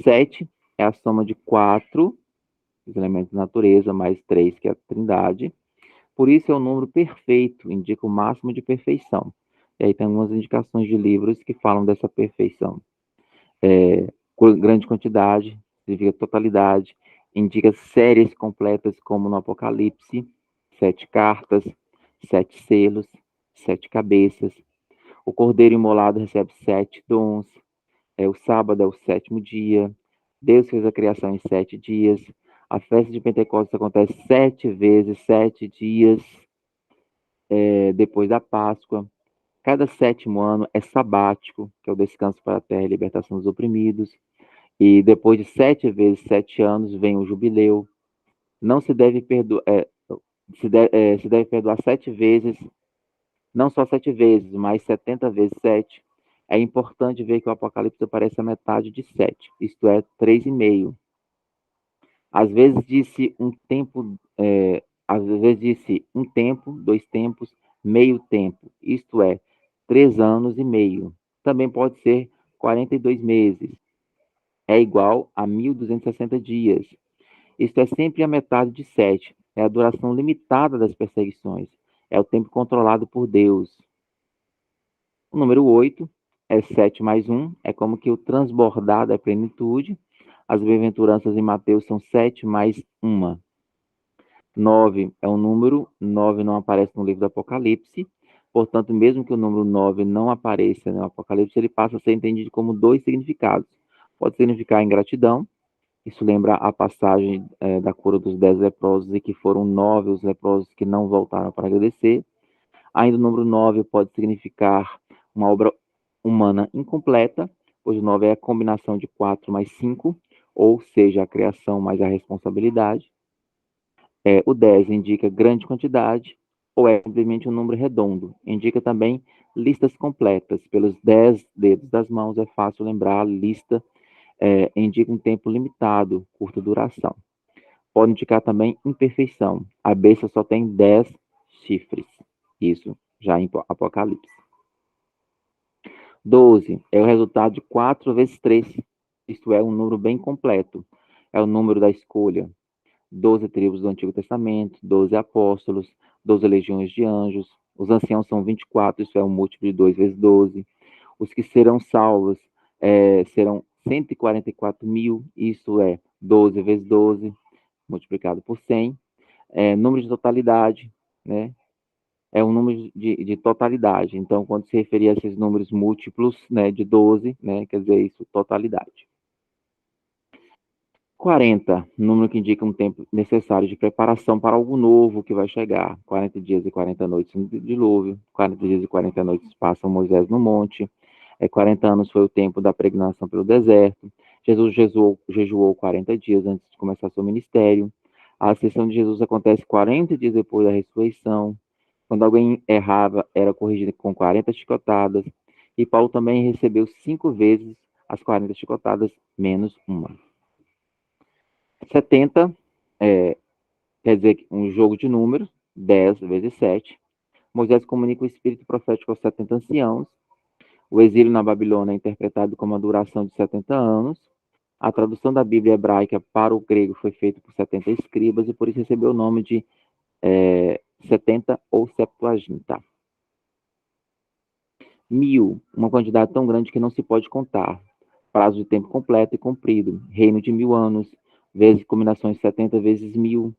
7 é a soma de 4, os elementos da natureza, mais 3, que é a trindade. Por isso é um número perfeito, indica o máximo de perfeição. E aí tem algumas indicações de livros que falam dessa perfeição. Grande quantidade, significa totalidade, indica séries completas, como no Apocalipse, 7 cartas, 7 selos, 7 cabeças. O cordeiro imolado recebe 7 dons. O sábado é o 7º dia. Deus fez a criação em 7 dias. A festa de Pentecostes acontece 7 vezes, 7 dias depois da Páscoa. Cada 7º ano é sabático, que é o descanso para a terra e libertação dos oprimidos. E depois de 7 vezes 7 anos vem o jubileu. Não se deve perdoar, se deve perdoar 7 vezes, não só 7 vezes, mas 70 vezes 7. É importante ver que o Apocalipse aparece a metade de 7, isto é, 3,5. Às vezes disse um tempo, às vezes disse um tempo, 2 tempos, meio tempo, isto é, 3 anos e meio. Também pode ser 42 meses. É igual a 1.260 dias. Isto é sempre a metade de 7. É a duração limitada das perseguições. É o tempo controlado por Deus. O número 8 é 7 mais 1. É como que o transbordar da plenitude. As bem-aventuranças em Mateus são 7 mais 1. 9 é um número. 9 não aparece no livro do Apocalipse. Portanto, mesmo que o número 9 não apareça no Apocalipse, ele passa a ser entendido como 2 significados. Pode significar ingratidão. Isso lembra a passagem da cura dos 10 leprosos, e que foram 9 os leprosos que não voltaram para agradecer. Ainda o número 9 pode significar uma obra humana incompleta, pois o 9 é a combinação de 4 mais 5, ou seja, a criação mais a responsabilidade. O 10 indica grande quantidade, ou é simplesmente um número redondo. Indica também listas completas. Pelos 10 dedos das mãos é fácil lembrar a lista. Indica um tempo limitado, curta duração. Pode indicar também imperfeição. A besta só tem 10 chifres. Isso já em Apocalipse. 12 é o resultado de 4 vezes 3. Isto é, um número bem completo. É o número da escolha. 12 tribos do Antigo Testamento, 12 apóstolos, 12 legiões de anjos. Os anciãos são 24, isso é um múltiplo de 2 vezes 12. Os que serão salvos serão 144 mil, isso é 12 vezes 12, multiplicado por 100. Número de totalidade, né? É um número de totalidade. Então, quando se referir a esses números múltiplos, né, de 12, né, quer dizer isso, totalidade. 40, número que indica um tempo necessário de preparação para algo novo que vai chegar. 40 dias e 40 noites no dilúvio, 40 dias e 40 noites passam Moisés no monte, 40 anos foi o tempo da peregrinação pelo deserto. Jesus jejuou 40 dias antes de começar seu ministério. A ascensão de Jesus acontece 40 dias depois da ressurreição. Quando alguém errava, era corrigido com 40 chicotadas. E Paulo também recebeu 5 vezes as 40 chicotadas, menos uma. 70 quer dizer um jogo de números, 10 vezes 7. Moisés comunica o espírito profético aos 70 anciãos. O exílio na Babilônia é interpretado como a duração de 70 anos. A tradução da Bíblia hebraica para o grego foi feita por 70 escribas e por isso recebeu o nome de 70 ou Septuaginta. 1000, uma quantidade tão grande que não se pode contar. Prazo de tempo completo e comprido. Reino de 1000 anos, vezes combinações 70 vezes 1000.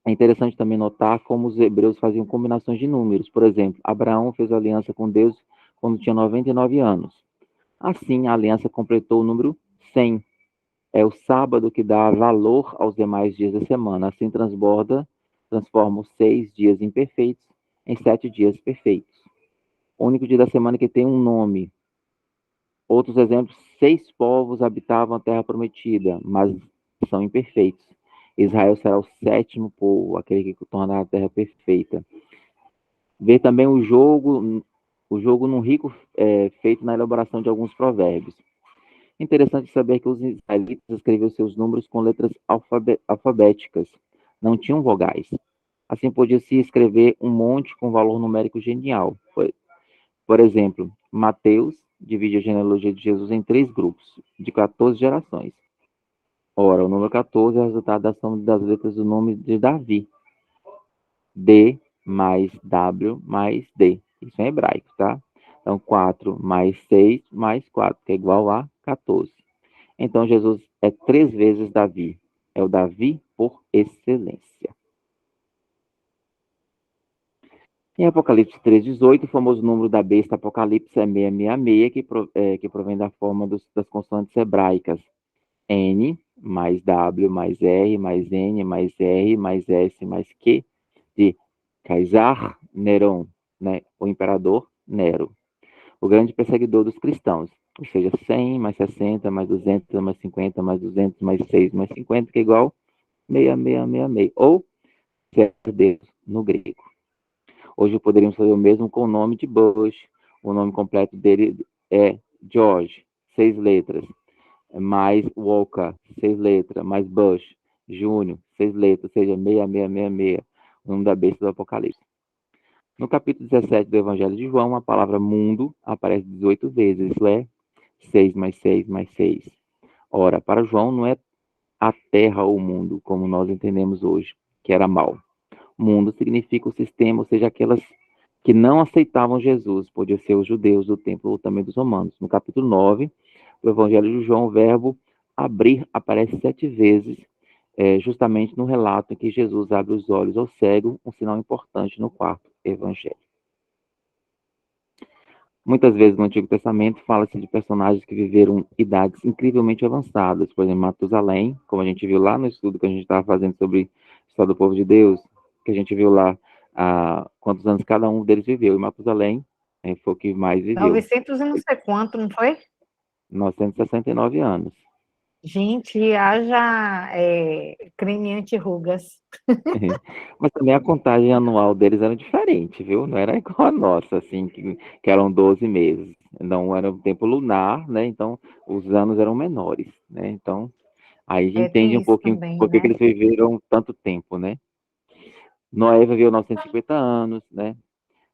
É interessante também notar como os hebreus faziam combinações de números. Por exemplo, Abraão fez aliança com Deus quando tinha 99 anos. Assim, a aliança completou o número 100. É o sábado que dá valor aos demais dias da semana. Assim, transforma os 6 dias imperfeitos em 7 dias perfeitos. O único dia da semana que tem um nome. Outros exemplos: 6 povos habitavam a terra prometida, mas são imperfeitos. Israel será o 7º povo, aquele que torna a terra perfeita. Ver também o jogo num rico feito na elaboração de alguns provérbios. Interessante saber que os israelitas escreviam seus números com letras alfabéticas, não tinham vogais. Assim, podia-se escrever um monte com valor numérico genial. Por exemplo, Mateus divide a genealogia de Jesus em 3 grupos, de 14 gerações. Ora, o número 14 é o resultado da soma das letras do nome de Davi. D mais W mais D. Isso é hebraico, tá? Então, 4 mais 6 mais 4, que é igual a 14. Então, Jesus é 3 vezes Davi. É o Davi por excelência. Em Apocalipse 3,18, o famoso número da besta Apocalipse é 666, que provém da forma das consoantes hebraicas. N mais W mais R mais N mais R mais S mais Q, de Caesar Neron, né? O imperador Nero, o grande perseguidor dos cristãos. Ou seja, 100 mais 60 mais 200 mais 50 mais 200 mais 6 mais 50, que é igual 6666, ou 7 dedos no grego. Hoje poderíamos fazer o mesmo com o nome de Bush. O nome completo dele é George, 6 letras, mais Walker, 6 letras, mais Bush, Júnior, 6 letras, ou seja, 6666, o nome da besta do Apocalipse. No capítulo 17 do Evangelho de João, a palavra mundo aparece 18 vezes, isso é 6 mais 6 mais 6. Ora, para João não é a terra ou o mundo, como nós entendemos hoje, que era mal. Mundo significa o sistema, ou seja, aquelas que não aceitavam Jesus, podia ser os judeus do templo ou também dos romanos. No capítulo 9 do Evangelho de João, o verbo abrir aparece 7 vezes, justamente no relato em que Jesus abre os olhos ao cego, um sinal importante no quarto evangelho. Muitas vezes no Antigo Testamento fala-se de personagens que viveram idades incrivelmente avançadas, por exemplo, Matusalém, como a gente viu lá no estudo que a gente estava fazendo sobre a história do povo de Deus, que a gente viu lá quantos anos cada um deles viveu, e Matusalém foi o que mais viveu. 900 e não sei quanto, não foi? 969 anos. Gente, haja creme anti-rugas. Mas também a contagem anual deles era diferente, viu? Não era igual a nossa, assim, que eram 12 meses. Não era o tempo lunar, né? Então, os anos eram menores, né? Então, aí a gente entende um pouquinho também, por que né? eles viveram tanto tempo, né? Noé viveu 950 anos, né?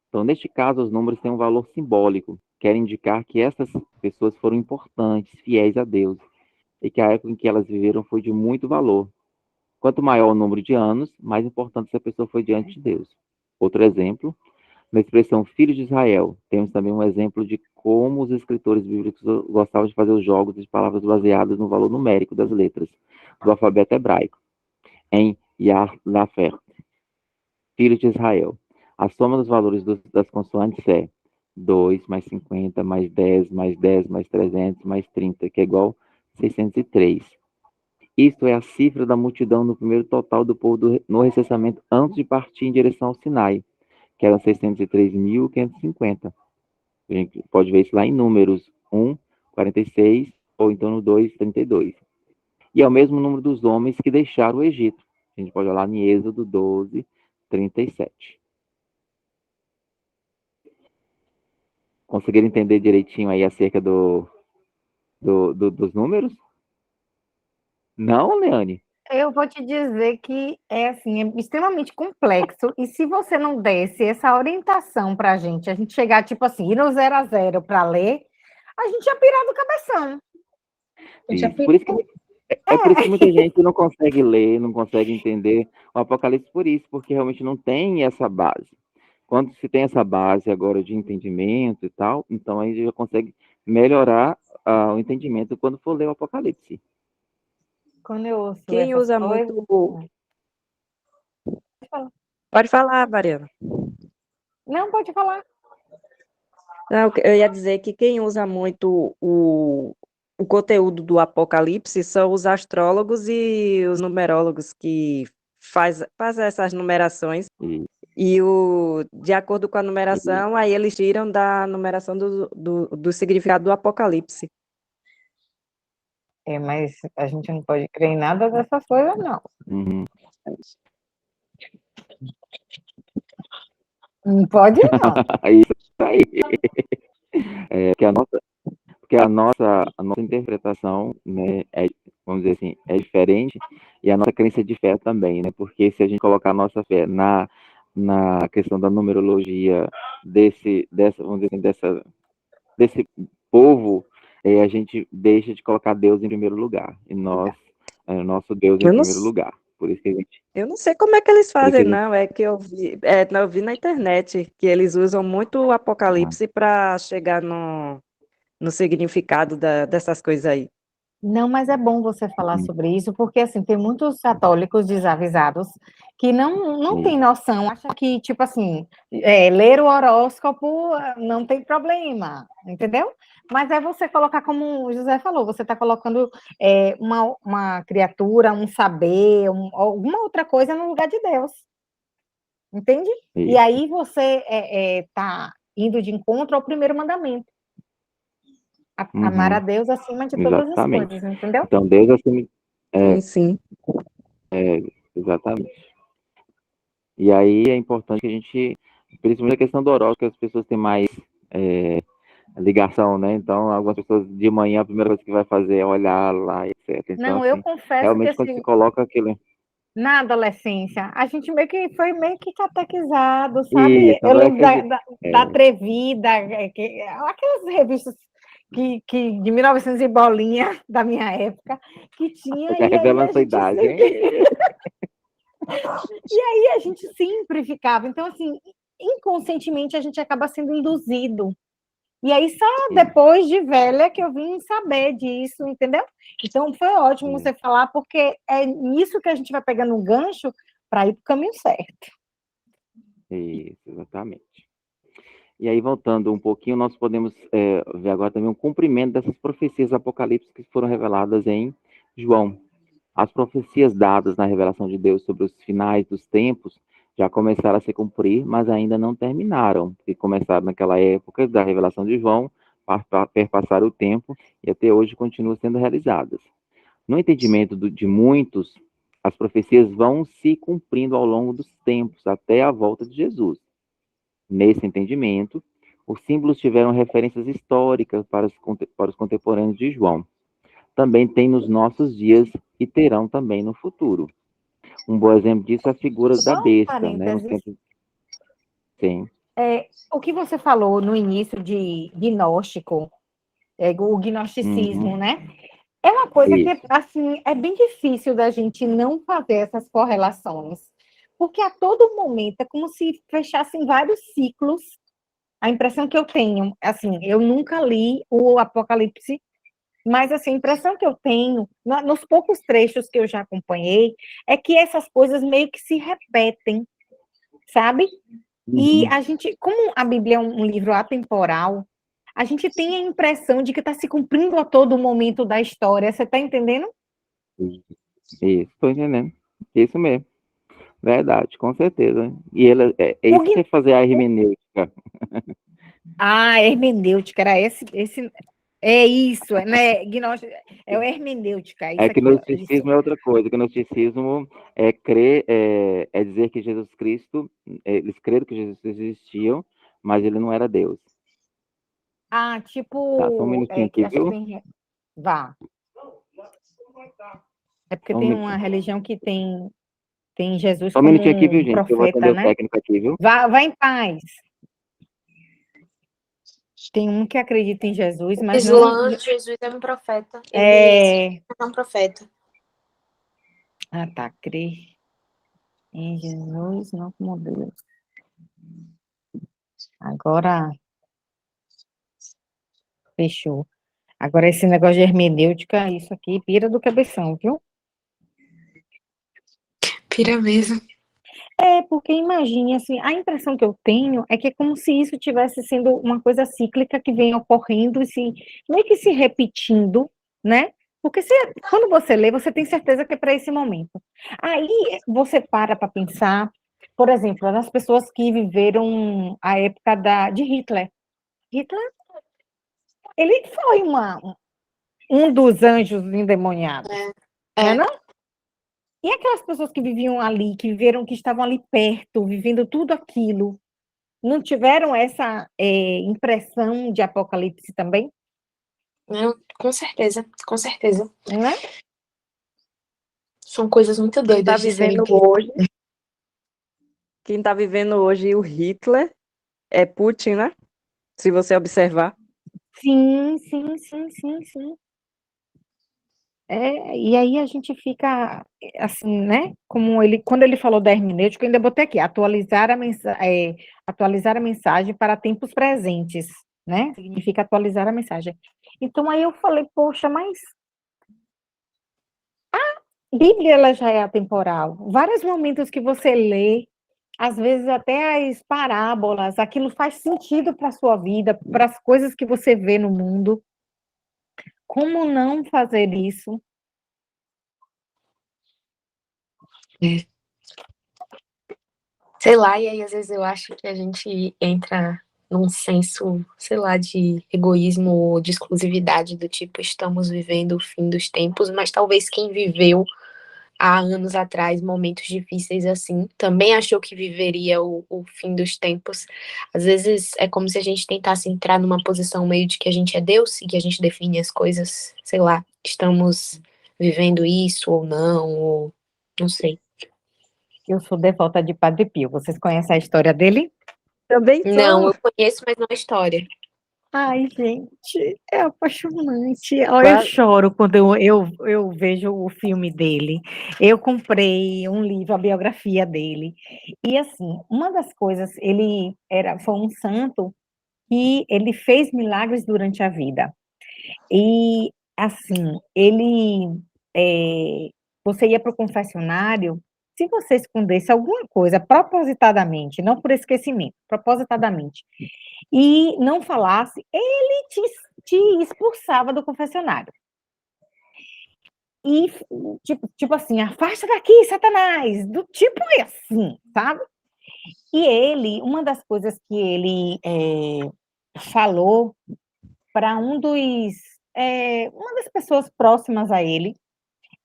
Então, neste caso, os números têm um valor simbólico. Querem indicar que essas pessoas foram importantes, fiéis a Deus, e que a época em que elas viveram foi de muito valor. Quanto maior o número de anos, mais importante essa pessoa foi diante de Deus. Outro exemplo, na expressão filho de Israel, temos também um exemplo de como os escritores bíblicos gostavam de fazer os jogos de palavras baseadas no valor numérico das letras do alfabeto hebraico. Em Yah-Lafer, filho de Israel, a soma dos valores das consoantes é 2 mais 50 mais 10 mais 10 mais 300 mais 30, que é igual a 603. Isto é a cifra da multidão no primeiro total do povo no recenseamento antes de partir em direção ao Sinai, que eram 603.550. A gente pode ver isso lá em Números 1, 46, ou então no 2, 32. E é o mesmo número dos homens que deixaram o Egito. A gente pode olhar em Êxodo 12, 37. Conseguiram entender direitinho aí acerca dos números? Não, Leane? Eu vou te dizer que assim, é extremamente complexo, e se você não desse essa orientação para a gente chegar, tipo assim, ir no 0 a 0 para ler, a gente ia pirar do cabeção. Isso. Por isso que, por isso que muita gente não consegue ler, não consegue entender o Apocalipse por isso, porque realmente não tem essa base. Quando se tem essa base agora de entendimento e tal, então aí já consegue melhorar o entendimento quando for ler o Apocalipse. Quando eu ouço Quem essas usa coisas... muito. Pode falar, Mariana. Não, pode falar. Não, eu ia dizer que quem usa muito o conteúdo do Apocalipse são os astrólogos e os numerólogos que faz essas numerações. E de acordo com a numeração, aí eles tiram da numeração do significado do Apocalipse. Mas a gente não pode crer em nada dessas coisas, não. Uhum. Não pode, não. Isso aí. Porque porque a nossa interpretação, né, vamos dizer assim, é diferente, e a nossa crença de fé também, né? Porque se a gente colocar a nossa fé na questão da numerologia vamos dizer assim, desse povo, a gente deixa de colocar Deus em primeiro lugar, e o nosso Deus em Eu não, primeiro lugar. Por isso que a gente, eu não sei como é que eles por isso que fazem, a gente, não. É que eu vi na internet que eles usam muito o ah, Apocalipse para chegar no significado dessas coisas aí. Não, mas é bom você falar uhum, sobre isso, porque assim, tem muitos católicos desavisados que não têm noção, acham que, tipo assim, ler o horóscopo não tem problema, entendeu? Mas é você colocar, como o José falou, você está colocando uma criatura, um saber, alguma outra coisa no lugar de Deus, entende? E isso, aí você está indo de encontro ao primeiro mandamento, amar a uhum, Deus acima de todas as exatamente. coisas, entendeu? Então, Deus assume, Sim, sim. exatamente. E aí é importante que a gente, principalmente a questão do horóscopo, que as pessoas têm mais é, ligação, né? Então, algumas pessoas de manhã, a primeira coisa que vai fazer é olhar lá, etc. Então, Não, eu assim, confesso que realmente quando se assim, coloca aquilo. na adolescência, a gente foi meio que catequizado, sabe? Isso, Eu agora é lembro que a gente. da Atrevida, aquelas revistas de 1900 e bolinha da minha época, que tinha, Já e aí revelando a sua gente idade, hein? sempre, e a gente sempre ficava. Então, assim, inconscientemente a gente acaba sendo induzido. E aí, só Isso, depois de velha que eu vim saber disso, entendeu? Então, foi ótimo é, você falar, porque é nisso que a gente vai pegando um gancho para ir para o caminho certo. isso, exatamente. E aí, voltando um pouquinho, nós podemos ver agora também um cumprimento dessas profecias apocalípticas que foram reveladas em João. As profecias dadas na revelação de Deus sobre os finais dos tempos já começaram a se cumprir, mas ainda não terminaram, porque começaram naquela época da revelação de João, perpassaram o tempo e até hoje continuam sendo realizadas. No entendimento de muitos, as profecias vão se cumprindo ao longo dos tempos, até a volta de Jesus. Nesse entendimento, os símbolos tiveram referências históricas para os contemporâneos de João. Também tem nos nossos dias e terão também no futuro. Um bom exemplo disso é a figura da Só um besta, né? No parênteses. tempo, O que você falou no início de gnóstico, o gnosticismo, uhum, né? É uma coisa que, isso, assim, é bem difícil da gente não fazer essas correlações, porque a todo momento é como se fechassem vários ciclos. A impressão que eu tenho, assim, eu nunca li o Apocalipse, mas assim, a impressão que eu tenho, nos poucos trechos que eu já acompanhei, é que essas coisas meio que se repetem, sabe? E uhum, a gente, como a Bíblia é um livro atemporal, a gente tem a impressão de que está se cumprindo a todo momento da história. Você está entendendo? isso, estou entendendo. Isso mesmo, verdade, com certeza. E ele, é O, isso que gui- é fazer a hermenêutica. hermenêutica, era é isso, né? É o hermenêutica, é É isso que aqui, ó, isso. gnosticismo é outra coisa. Gnosticismo é crer, é dizer que Jesus Cristo, eles creram que Jesus existiu, mas ele não era Deus. Ah, Tá, só um tipo, minutinho que aqui, acho que viu? tem. Vá. É porque Só um, tem mi- uma religião que tem Jesus só um como minutinho aqui, viu, um gente? Que eu vou atender profeta, o né? técnico aqui, viu? Vá em paz. Tem um que acredita em Jesus, mas não. Islã, Jesus é um profeta. Ele É... é um profeta. Ah, tá. Crer em Jesus, não como Deus. Agora, fechou. Agora, esse negócio de hermenêutica, isso aqui, pira do cabeção, viu? Pira mesmo. Porque imagine, assim, a impressão que eu tenho é que é como se isso tivesse sendo uma coisa cíclica que vem ocorrendo e meio que se repetindo, né? Porque quando você lê, você tem certeza que é para esse momento. Aí você para pensar, por exemplo, nas pessoas que viveram a época de Hitler. Hitler, ele foi um dos anjos endemoniados, né, É. não? E aquelas pessoas que viviam ali, que viveram, que estavam ali perto, vivendo tudo aquilo, não tiveram essa impressão de Apocalipse também? Com certeza, com certeza. né? São coisas muito Quem está doidas de serem vivendo hoje, quem tá vivendo hoje o Hitler é Putin, né? Se você observar. Sim, sim, sim, sim, sim. E aí a gente fica assim, né? Quando ele falou da hermenêutica, eu ainda botei aqui, atualizar a mensagem para tempos presentes, né? Significa atualizar a mensagem. Então aí eu falei, poxa, mas a Bíblia ela já é atemporal. Vários momentos que você lê, às vezes até as parábolas, aquilo faz sentido para a sua vida, para as coisas que você vê no mundo. Como não fazer isso? Sei lá, e aí às vezes eu acho que a gente entra num senso, sei lá, de egoísmo ou de exclusividade do tipo, estamos vivendo o fim dos tempos, mas talvez quem viveu há anos atrás momentos difíceis assim, também achou que viveria o fim dos tempos. Às vezes é como se a gente tentasse entrar numa posição meio de que a gente é Deus e que a gente define as coisas, sei lá, estamos vivendo isso ou não sei. Eu sou devota de Padre Pio. Vocês conhecem a história dele? Também Não, sou. eu conheço, mas não a história. Ai, gente, é apaixonante. Ó, eu Quase- choro quando eu vejo o filme dele. Eu comprei um livro, a biografia dele. E, assim, uma das coisas, foi um santo que ele fez milagres durante a vida. E, assim, você ia para o confessionário, se você escondesse alguma coisa propositadamente, não por esquecimento, propositadamente, e não falasse, ele te expulsava do confessionário. E, tipo assim, afasta daqui, Satanás, do tipo assim, sabe? E uma das coisas que ele falou para uma das pessoas próximas a ele,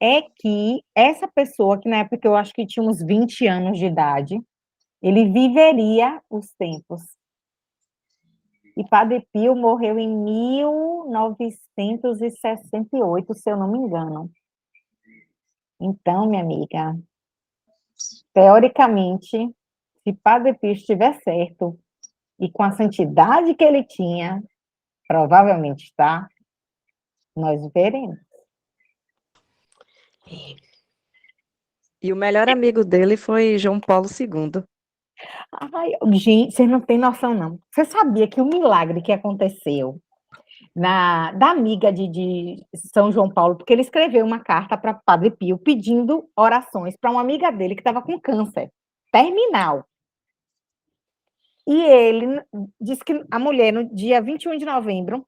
é que essa pessoa, que na época eu acho que tinha uns 20 anos de idade, ele viveria os tempos. E Padre Pio morreu em 1968, se eu não me engano. Então, minha amiga, teoricamente, se Padre Pio estiver certo, e com a santidade que ele tinha, provavelmente está, nós veremos. E o melhor amigo dele foi João Paulo II. Ai, gente, vocês não têm noção, não. Você sabia que o milagre que aconteceu da amiga de São João Paulo, porque ele escreveu uma carta para Padre Pio pedindo orações para uma amiga dele que estava com câncer terminal. E ele disse que a mulher, no dia 21 de novembro,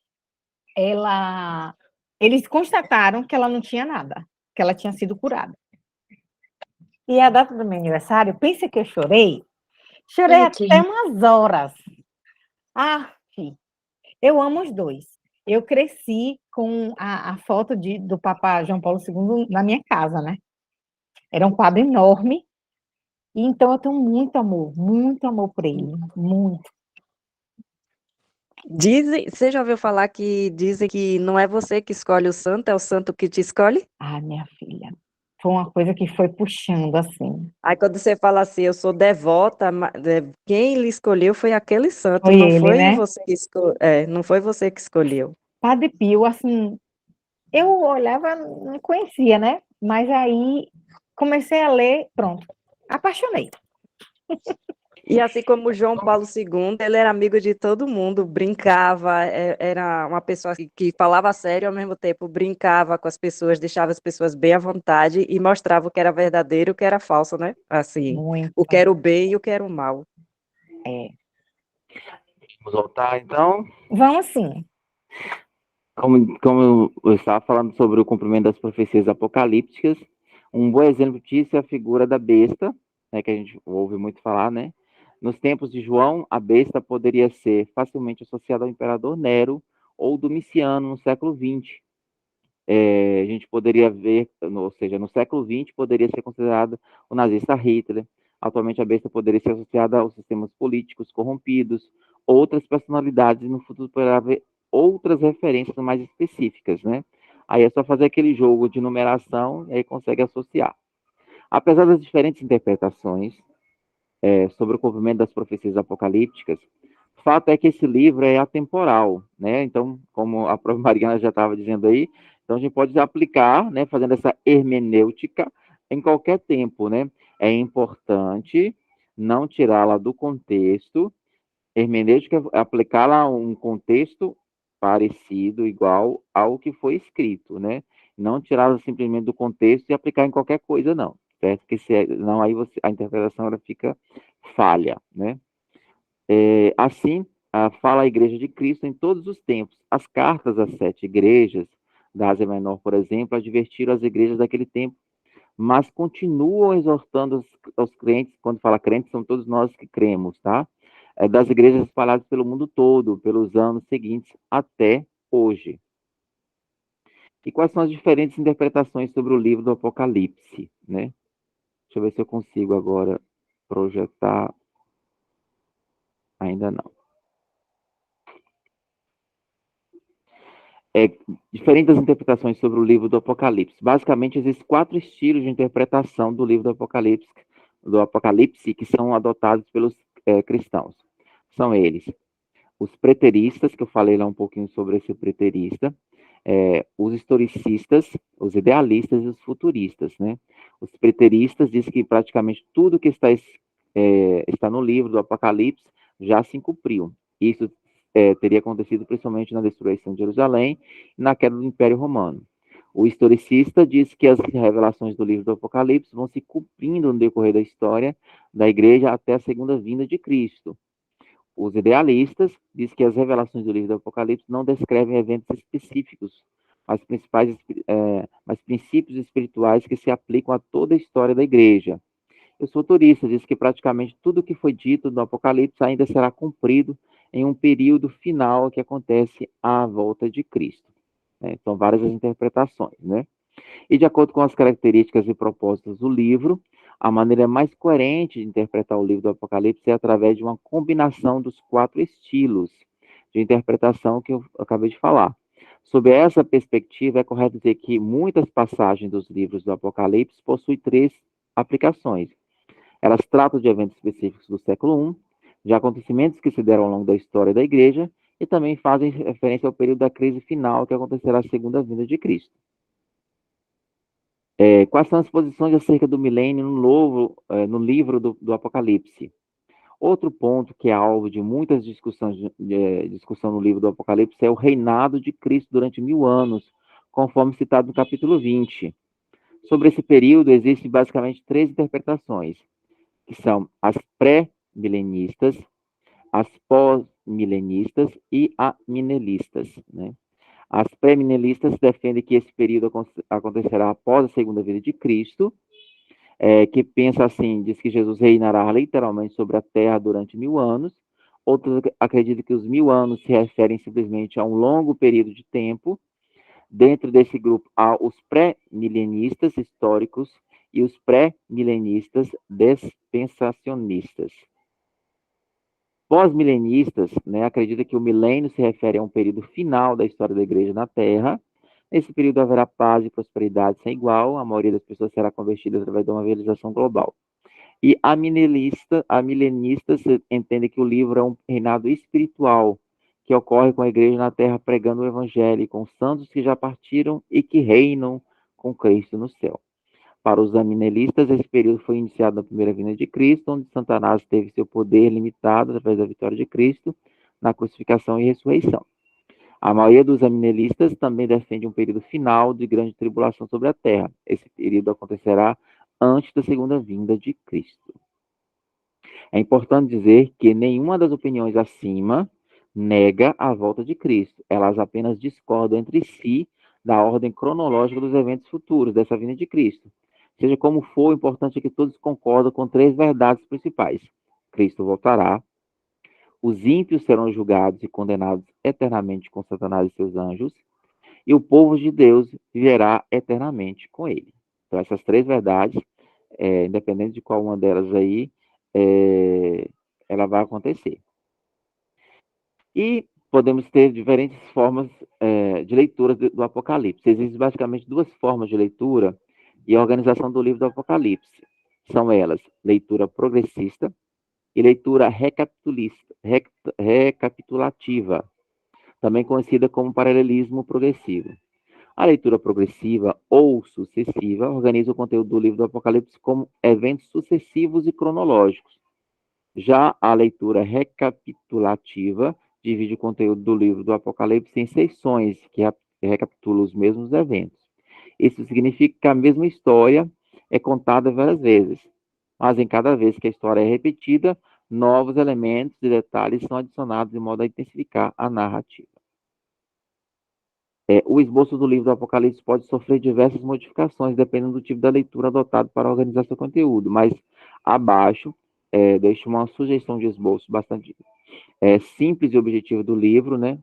eles constataram que ela não tinha nada, que ela tinha sido curada. E a data do meu aniversário, pensa que eu chorei? Chorei até umas horas. Ah, eu amo os dois. Eu cresci com a foto do Papa João Paulo II na minha casa, né? Era um quadro enorme. E então eu tenho muito amor por ele. Muito. Você já ouviu falar que dizem que não é você que escolhe o santo, é o santo que te escolhe? Ah, minha filha. Foi uma coisa que foi puxando, assim. Aí quando você fala assim, eu sou devota, quem lhe escolheu foi aquele santo, Foi não ele, foi né? você que não foi você que escolheu. Padre Pio, assim, eu olhava, não conhecia, né? Mas aí comecei a ler, pronto. Apaixonei. E assim como João Paulo II, ele era amigo de todo mundo, brincava, era uma pessoa que falava sério, ao mesmo tempo brincava com as pessoas, deixava as pessoas bem à vontade e mostrava o que era verdadeiro e o que era falso, né? Assim, Muito. o que era o bem e o que era o mal. Vamos voltar, então. Vamos sim. Como eu estava falando sobre o cumprimento das profecias apocalípticas, um bom exemplo disso é a figura da besta, né, que a gente ouve muito falar, né? Nos tempos de João, a besta poderia ser facilmente associada ao imperador Nero ou Domiciano no século XX. A gente poderia ver, ou seja, no século XX poderia ser considerado o nazista Hitler. Atualmente a besta poderia ser associada aos sistemas políticos corrompidos. Outras personalidades no futuro outras referências mais específicas, né? Aí é só fazer aquele jogo de numeração e aí consegue associar. Apesar das diferentes interpretações sobre o cumprimento das profecias apocalípticas, fato é que esse livro é atemporal, né? Então, como a própria Mariana já estava dizendo aí, então a gente pode aplicar, né, fazendo essa hermenêutica em qualquer tempo, né? É importante não tirá-la do contexto. Hermenêutica é aplicá-la a um contexto parecido, igual ao que foi escrito, né? Não tirá-la simplesmente do contexto e aplicar em qualquer coisa, não, certo? Porque não, aí a interpretação ela fica falha, né? Assim, fala a Igreja de Cristo em todos os tempos. As cartas às 7 igrejas da Ásia Menor, por exemplo, advertiram as igrejas daquele tempo, mas continuam exortando os crentes. Quando fala crentes, são todos nós que cremos, tá? Das igrejas espalhadas pelo mundo todo, pelos anos seguintes até hoje. E quais são as diferentes interpretações sobre o livro do Apocalipse, né? Deixa eu ver se eu consigo agora projetar. Ainda não. Diferentes interpretações sobre o livro do Apocalipse. Basicamente, existem 4 estilos de interpretação do livro do Apocalipse que são adotados pelos cristãos. São eles: os preteristas, que eu falei lá um pouquinho sobre esse preterista, os historicistas, os idealistas e os futuristas, né? Os preteristas dizem que praticamente tudo que está no livro do Apocalipse já se cumpriu. Isso teria acontecido principalmente na destruição de Jerusalém e na queda do Império Romano. O historicista diz que as revelações do livro do Apocalipse vão se cumprindo no decorrer da história da igreja até a segunda vinda de Cristo. Os idealistas dizem que as revelações do livro do Apocalipse não descrevem eventos específicos, mas princípios espirituais que se aplicam a toda a história da igreja. Os futuristas dizem que praticamente tudo que foi dito no Apocalipse ainda será cumprido em um período final que acontece à volta de Cristo. São várias as interpretações, né? E de acordo com as características e propósitos do livro, a maneira mais coerente de interpretar o livro do Apocalipse é através de uma combinação dos 4 estilos de interpretação que eu acabei de falar. Sob essa perspectiva, é correto dizer que muitas passagens dos livros do Apocalipse possuem 3 aplicações. Elas tratam de eventos específicos do século I, de acontecimentos que se deram ao longo da história da igreja, e também fazem referência ao período da crise final que acontecerá à segunda vinda de Cristo. Quais são as posições acerca do milênio no livro do Apocalipse? Outro ponto que é alvo de muitas discussão no livro do Apocalipse é o reinado de Cristo durante 1000 anos, conforme citado no capítulo 20. Sobre esse período, existem basicamente 3 interpretações, que são as pré-milenistas, as pós-milenistas e amilenistas, né? As pré-milenistas defendem que esse período acontecerá após a segunda vinda de Cristo, que pensa assim, diz que Jesus reinará literalmente sobre a terra durante 1000 anos. Outros acreditam que os 1000 anos se referem simplesmente a um longo período de tempo. Dentro desse grupo há os pré-milenistas históricos e os pré-milenistas dispensacionistas. Pós-milenistas, né, acreditam que o milênio se refere a um período final da história da igreja na Terra. Nesse período haverá paz e prosperidade sem igual, a maioria das pessoas será convertida através de uma evangelização global. E a milenistas entendem que o livro é um reinado espiritual que ocorre com a igreja na Terra pregando o evangelho, com os santos que já partiram e que reinam com Cristo no céu. Para os amilenistas, esse período foi iniciado na primeira vinda de Cristo, onde Satanás teve seu poder limitado através da vitória de Cristo na crucificação e ressurreição. A maioria dos amilenistas também defende um período final de grande tribulação sobre a terra. Esse período acontecerá antes da segunda vinda de Cristo. É importante dizer que nenhuma das opiniões acima nega a volta de Cristo. Elas apenas discordam entre si da ordem cronológica dos eventos futuros dessa vinda de Cristo. Seja como for, o importante é que todos concordam com 3 verdades principais. Cristo voltará, os ímpios serão julgados e condenados eternamente com Satanás e seus anjos, e o povo de Deus viverá eternamente com ele. Então, essas 3 verdades, independente de qual uma delas aí, ela vai acontecer. E podemos ter diferentes formas de leitura do Apocalipse. Existem basicamente duas formas de leitura e a organização do livro do Apocalipse. São elas, leitura progressista e leitura recapitulativa, também conhecida como paralelismo progressivo. A leitura progressiva ou sucessiva organiza o conteúdo do livro do Apocalipse como eventos sucessivos e cronológicos. Já a leitura recapitulativa divide o conteúdo do livro do Apocalipse em seções que recapitulam os mesmos eventos. Isso significa que a mesma história é contada várias vezes, mas em cada vez que a história é repetida, novos elementos e detalhes são adicionados de modo a intensificar a narrativa. O esboço do livro do Apocalipse pode sofrer diversas modificações, dependendo do tipo da leitura adotado para organizar seu conteúdo, mas abaixo deixo uma sugestão de esboço bastante simples e objetivo do livro, né?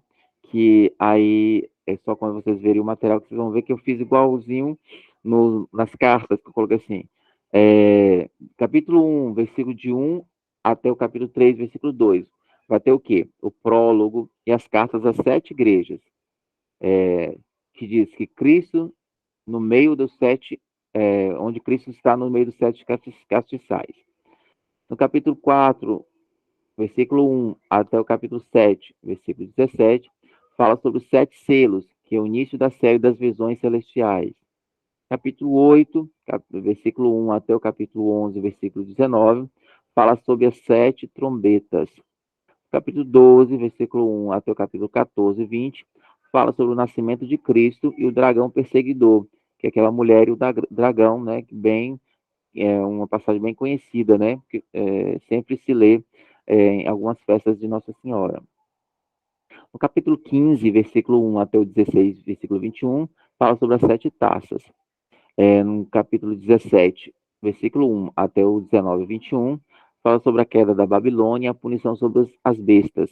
Que aí é só quando vocês verem o material que vocês vão ver que eu fiz igualzinho nas cartas, que eu coloquei assim. Capítulo 1, versículo de 1 até o capítulo 3, versículo 2. Vai ter o quê? O prólogo e as cartas às 7 igrejas. Que diz que Cristo, no meio dos 7, onde Cristo está no meio dos 7 castiçais. No capítulo 4, versículo 1 até o capítulo 7, versículo 17, fala sobre os 7 selos, que é o início da série das visões celestiais. Capítulo 8, versículo 1 até o capítulo 11, versículo 19, fala sobre as 7 trombetas. Capítulo 12, versículo 1 até o capítulo 14, 20, fala sobre o nascimento de Cristo e o dragão perseguidor, que é aquela mulher e o dragão, né, que é uma passagem bem conhecida, né, que sempre se lê em algumas festas de Nossa Senhora. No capítulo 15, versículo 1 até o 16, versículo 21, fala sobre as 7 taças. No capítulo 17, versículo 1 até o 19, 21, fala sobre a queda da Babilônia e a punição sobre as bestas.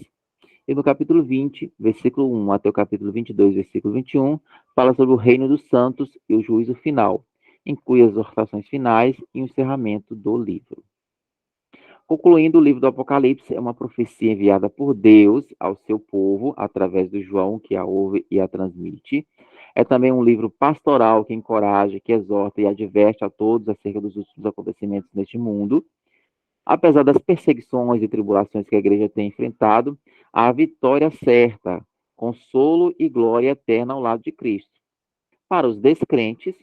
E no capítulo 20, versículo 1 até o capítulo 22, versículo 21, fala sobre o reino dos santos e o juízo final, inclui as exortações finais e o encerramento do livro. Concluindo, o livro do Apocalipse é uma profecia enviada por Deus ao seu povo, através do João, que a ouve e a transmite. É também um livro pastoral que encoraja, que exorta e adverte a todos acerca dos últimos acontecimentos neste mundo. Apesar das perseguições e tribulações que a igreja tem enfrentado, há vitória certa, consolo e glória eterna ao lado de Cristo. Para os descrentes,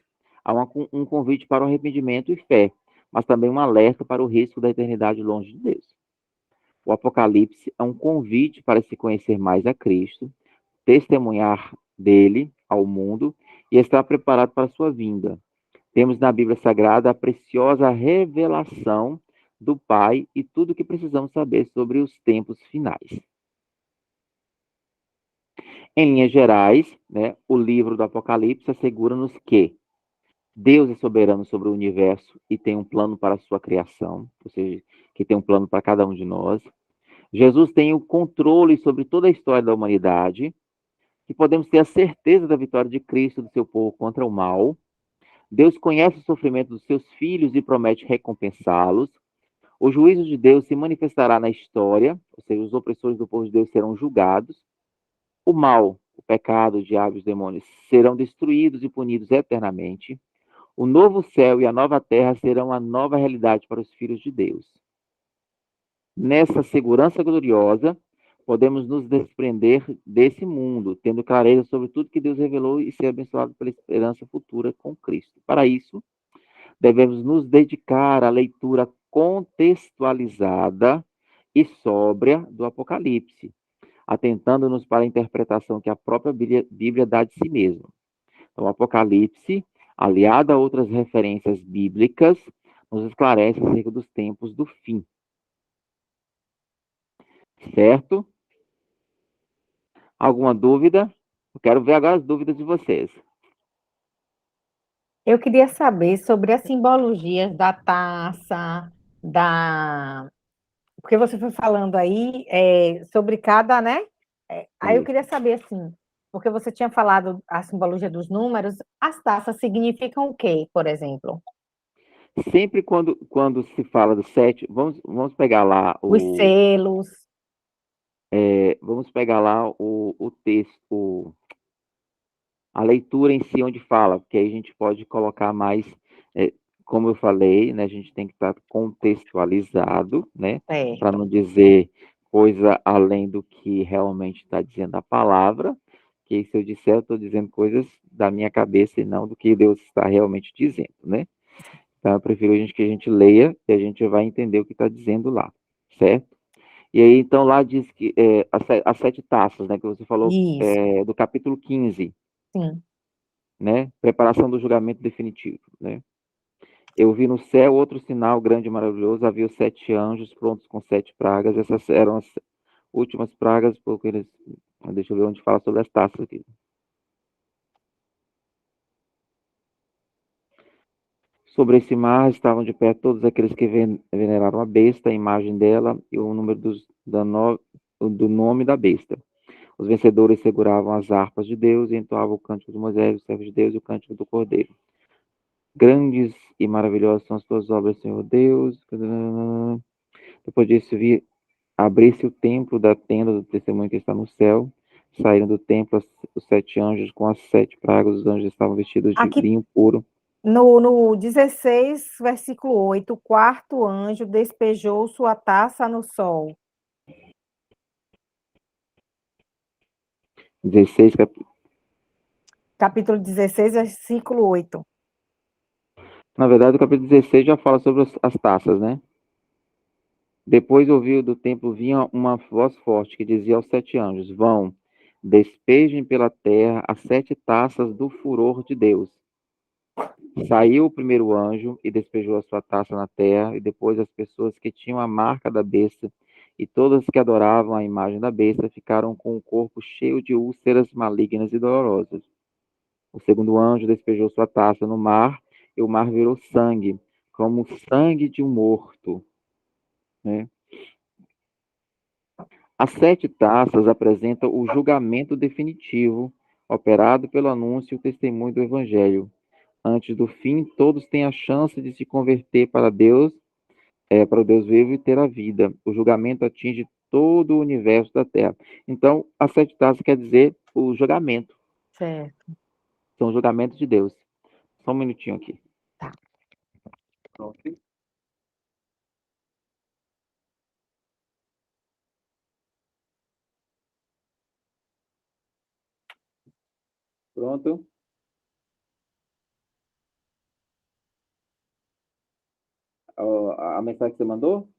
há um convite para o arrependimento e fé, mas também um alerta para o risco da eternidade longe de Deus. O Apocalipse é um convite para se conhecer mais a Cristo, testemunhar dele ao mundo e estar preparado para a sua vinda. Temos na Bíblia Sagrada a preciosa revelação do Pai e tudo o que precisamos saber sobre os tempos finais. Em linhas gerais, né, o livro do Apocalipse assegura-nos que Deus é soberano sobre o universo e tem um plano para a sua criação, ou seja, que tem um plano para cada um de nós. Jesus tem o controle sobre toda a história da humanidade, que podemos ter a certeza da vitória de Cristo e do seu povo contra o mal. Deus conhece o sofrimento dos seus filhos e promete recompensá-los. O juízo de Deus se manifestará na história, ou seja, os opressores do povo de Deus serão julgados. O mal, o pecado, o diabo e os demônios serão destruídos e punidos eternamente. O novo céu e a nova terra serão a nova realidade para os filhos de Deus. Nessa segurança gloriosa, podemos nos desprender desse mundo, tendo clareza sobre tudo que Deus revelou e ser abençoado pela esperança futura com Cristo. Para isso, devemos nos dedicar à leitura contextualizada e sóbria do Apocalipse, atentando-nos para a interpretação que a própria Bíblia dá de si mesma. Então, o Apocalipse, aliado a outras referências bíblicas, nos esclarece acerca dos tempos do fim. Certo? Alguma dúvida? Eu quero ver agora as dúvidas de vocês. Eu queria saber sobre as simbologias da taça, porque você foi falando aí sobre cada, né? Aí eu queria saber, assim, porque você tinha falado a simbologia dos números, as taças significam o quê, por exemplo? Sempre quando se fala do 7, vamos pegar lá Os selos. Vamos pegar lá o texto, a leitura em si, onde fala, porque aí a gente pode colocar mais, como eu falei, né, a gente tem que estar contextualizado, né, para não dizer coisa além do que realmente está dizendo a palavra, que se eu disser, eu estou dizendo coisas da minha cabeça e não do que Deus está realmente dizendo, né? Então, eu prefiro que a gente leia e a gente vai entender o que está dizendo lá, certo? E aí, então, lá diz que as 7 taças, né, que você falou, Isso, do capítulo 15, sim. né? Preparação do julgamento definitivo, né? Eu vi no céu outro sinal grande e maravilhoso, havia os 7 anjos prontos com 7 pragas, essas eram as últimas pragas, porque eles... Deixa eu ver onde fala sobre as taças aqui. Sobre esse mar estavam de pé todos aqueles que veneraram a besta, a imagem dela e o número do nome da besta. Os vencedores seguravam as harpas de Deus e entoavam o cântico de Moisés, o servo de Deus, e o cântico do Cordeiro. Grandes e maravilhosas são as tuas obras, Senhor Deus. Depois disso, vi abrir-se o templo da tenda do testemunho que está no céu. Saíram do templo os 7 anjos com as 7 pragas. Os anjos estavam vestidos de Aqui, linho puro. no 16, versículo 8, o quarto anjo despejou sua taça no sol. 16, Capítulo 16, versículo 8. Na verdade, o capítulo 16 já fala sobre as taças, né? Depois ouviu do templo vinha uma voz forte que dizia aos 7 anjos: Vão, despejem pela terra as 7 taças do furor de Deus. Saiu o primeiro anjo e despejou a sua taça na terra, e depois as pessoas que tinham a marca da besta e todas que adoravam a imagem da besta ficaram com o corpo cheio de úlceras malignas e dolorosas. O segundo anjo despejou sua taça no mar, e o mar virou sangue, como o sangue de um morto, né? As 7 taças apresentam o julgamento definitivo, operado pelo anúncio e o testemunho do Evangelho. Antes do fim, todos têm a chance de se converter para o Deus vivo e ter a vida. O julgamento atinge todo o universo da Terra. Então, as 7 taças quer dizer o julgamento. Certo. São julgamentos de Deus. Só um minutinho aqui. Tá. Pronto. Pronto. A mensagem que você mandou?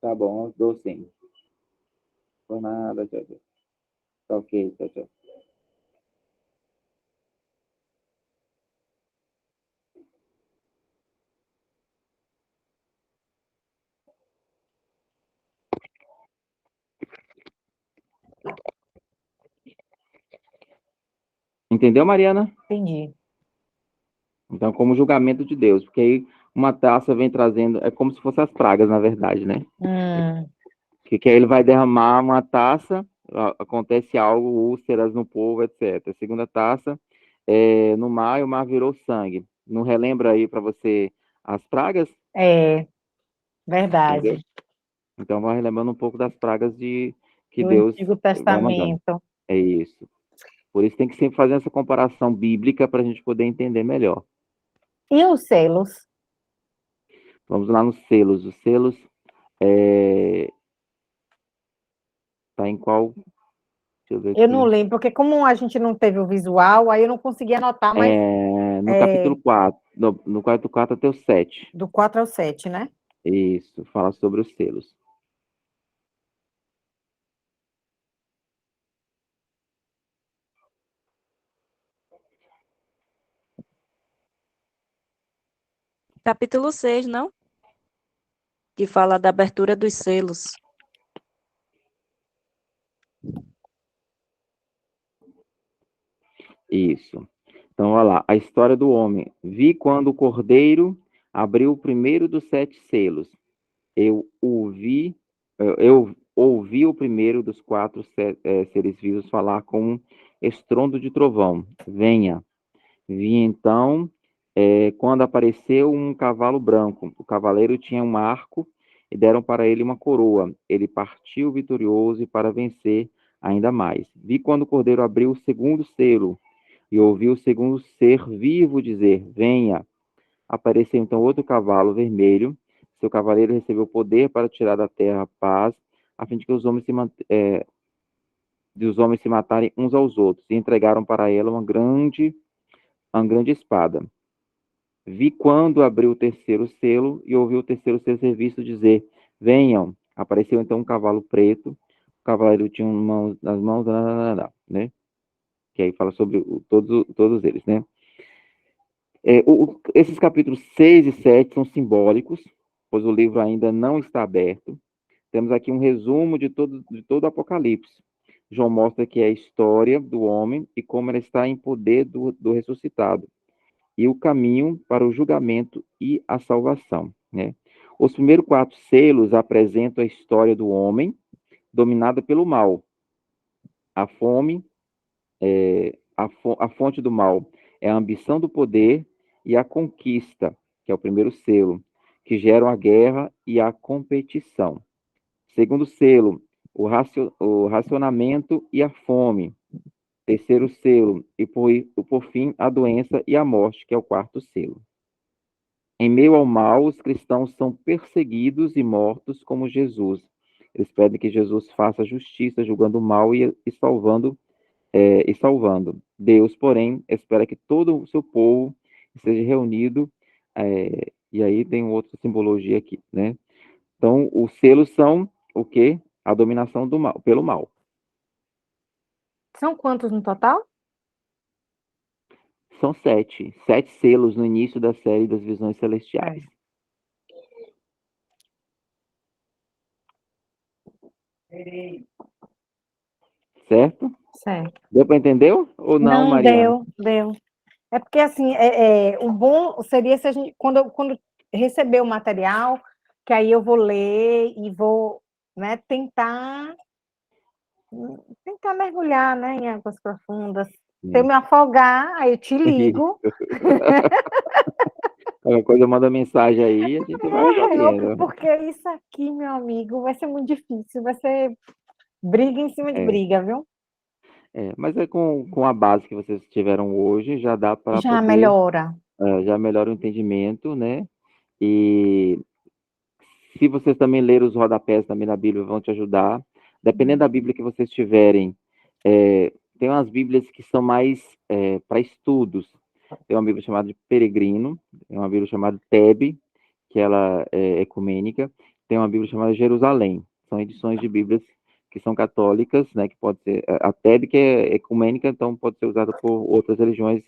Tá bom, dou sim. Por nada, tchau, tchau. Tá ok, tchau, tchau. Entendeu, Mariana? Entendi. Então, como julgamento de Deus, porque aí uma taça vem trazendo, é como se fosse as pragas, na verdade, né? Que aí ele vai derramar uma taça, acontece algo, úlceras no povo, etc. A segunda taça, no mar, e o mar virou sangue. Não relembra aí para você as pragas? É, verdade. Entendeu? Então, vai relembrando um pouco das pragas que Do Deus Antigo vai mandando. Testamento. É isso. Por isso tem que sempre fazer essa comparação bíblica para a gente poder entender melhor. E os selos? Vamos lá nos selos. Os selos tá em qual? Deixa eu ver Eu não aqui. lembro, porque como a gente não teve o visual, aí eu não consegui anotar, mas No capítulo 4, no capítulo 4 até o 7. do 4 ao 7, né? Isso, fala sobre os selos. Capítulo 6, não? Que fala da abertura dos selos. Isso. Então, olha lá, a história do homem. Vi quando o cordeiro abriu o primeiro dos 7 selos. Eu ouvi o primeiro dos 4 seres vivos falar com um estrondo de trovão. Venha. Vi então quando apareceu um cavalo branco. O cavaleiro tinha um arco e deram para ele uma coroa. Ele partiu vitorioso e para vencer ainda mais. Vi quando o cordeiro abriu o segundo selo e ouvi o segundo ser vivo dizer: Venha. Apareceu então outro cavalo vermelho. Seu cavaleiro recebeu poder para tirar da terra a paz, a fim de que os homens se matarem uns aos outros, e entregaram para ela uma grande espada. Vi quando abriu o terceiro selo e ouvi o terceiro ser visto dizer: Venham. Apareceu então um cavalo preto. O cavaleiro tinha nas mãos, né? Que aí fala sobre todos eles, né? Esses capítulos 6 e 7 são simbólicos, pois o livro ainda não está aberto. Temos aqui um resumo de todo o Apocalipse. João mostra que é a história do homem e como ela está em poder do ressuscitado, e o caminho para o julgamento e a salvação, né? Os primeiros 4 selos apresentam a história do homem dominada pelo mal. A fome, a fonte do mal é a ambição do poder e a conquista, que é o primeiro selo, que geram a guerra e a competição. Segundo selo, o racionamento e a fome. Terceiro selo, e por fim, a doença e a morte, que é o quarto selo. Em meio ao mal, os cristãos são perseguidos e mortos como Jesus. Eles pedem que Jesus faça justiça, julgando o mal e salvando. Deus, porém, espera que todo o seu povo esteja reunido. E aí tem outra simbologia aqui, né? Então, os selos são o quê? A dominação do mal, pelo mal. São quantos no total? São 7. 7 selos no início da série das visões celestiais. Certo? Certo. Deu para entender ou não, Mariana? Deu. É porque, assim, o bom seria se a gente, quando receber o material, que aí eu vou ler e vou, né, tentar mergulhar, né, em águas profundas. Se eu me afogar, aí eu te ligo. Qualquer coisa, manda mensagem aí, a gente vai resolvendo. Porque isso aqui, meu amigo, vai ser muito difícil, vai ser briga em cima de briga, viu? Mas com a base que vocês tiveram hoje, já dá para Já poder... melhora. Já melhora o entendimento, né? E se vocês também lerem os rodapés também na Bíblia, vão te ajudar. Dependendo da Bíblia que vocês tiverem, tem umas Bíblias que são mais para estudos. Tem uma Bíblia chamada de Peregrino, tem uma Bíblia chamada Tebe, que ela é ecumênica, tem uma Bíblia chamada Jerusalém. São edições de Bíblias que são católicas, né, que pode ser a Tebe, que é ecumênica, então pode ser usada por outras religiões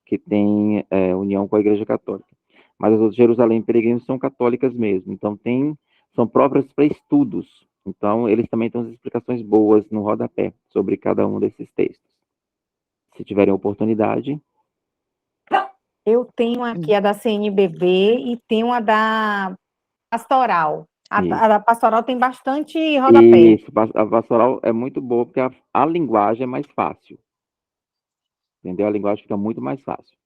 que têm união com a Igreja Católica. Mas as outras Jerusalém e Peregrino são católicas mesmo, então são próprias para estudos. Então, eles também têm as explicações boas no rodapé sobre cada um desses textos. Se tiverem oportunidade. Eu tenho aqui a da CNBB e tenho a da Pastoral. A da Pastoral tem bastante rodapé. Isso, a Pastoral é muito boa, porque a linguagem é mais fácil. Entendeu? A linguagem fica muito mais fácil.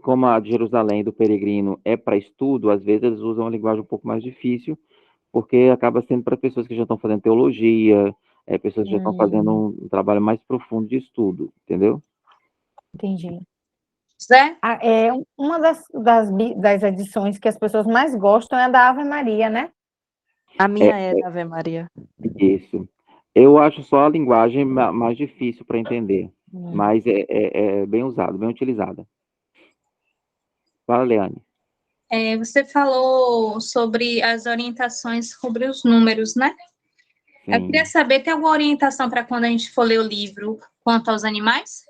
Como a de Jerusalém do Peregrino é para estudo, às vezes eles usam uma linguagem um pouco mais difícil, porque acaba sendo para pessoas que já estão fazendo teologia, pessoas que já estão fazendo um trabalho mais profundo de estudo, entendeu? Entendi. Zé? Uma das edições que as pessoas mais gostam é a da Ave Maria, né? A minha é da Ave Maria. Isso. Eu acho só a linguagem mais difícil para entender, mas é bem usada, bem utilizada. Fala, Leane. Você falou sobre as orientações sobre os números, né? Sim. Eu queria saber, tem alguma orientação para quando a gente for ler o livro quanto aos animais?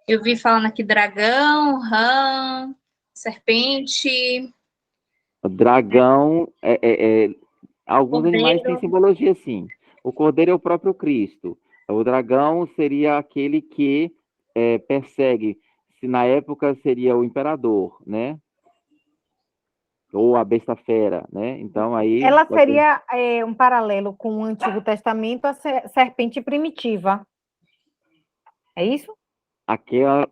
Eu vi falando aqui dragão, rã, serpente. O dragão, alguns Cordeiro. animais têm simbologia, sim. O cordeiro é o próprio Cristo. O dragão seria aquele que persegue, se na época seria o imperador, né? Ou a besta fera, né? Então aí... Ela seria um paralelo com o Antigo Testamento, a serpente primitiva. É isso? Aquela...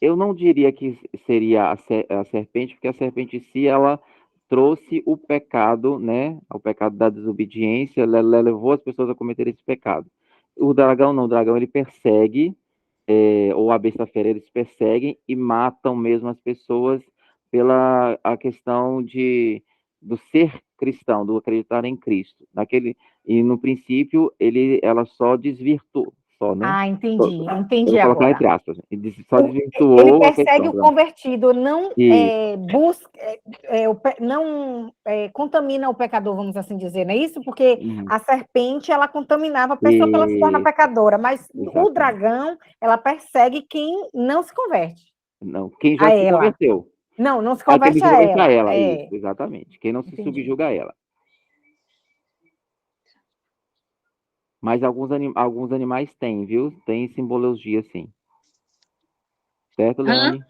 eu não diria que seria a serpente, porque a serpente em si, ela trouxe o pecado, né? O pecado da desobediência, ela levou as pessoas a cometer esse pecado. O dragão não, o dragão ele persegue, ou a besta-feira, eles perseguem e matam mesmo as pessoas pela a questão do ser cristão, do acreditar em Cristo. E no princípio, ela só desvirtuou, só, né? Ah, Só- Eu entendi vou colocar agora. entre aspas, né? Só Ele desvirtuou a persegue questão. o convertido, não Isso, busca, não contamina o pecador, vamos assim dizer, não é isso? Porque uhum, a serpente, ela contaminava a pessoa para ela se tornar isso, pecadora, mas o exatamente. dragão, ela persegue quem não se converte Não, quem já a se ela. converteu. Não, não se Quem não converte se a converte a ela. ela, isso, exatamente. Quem não se Entendi. subjuga a ela. Mas alguns animais têm, viu? Tem simbologia, sim. Certo, Hã? Leane?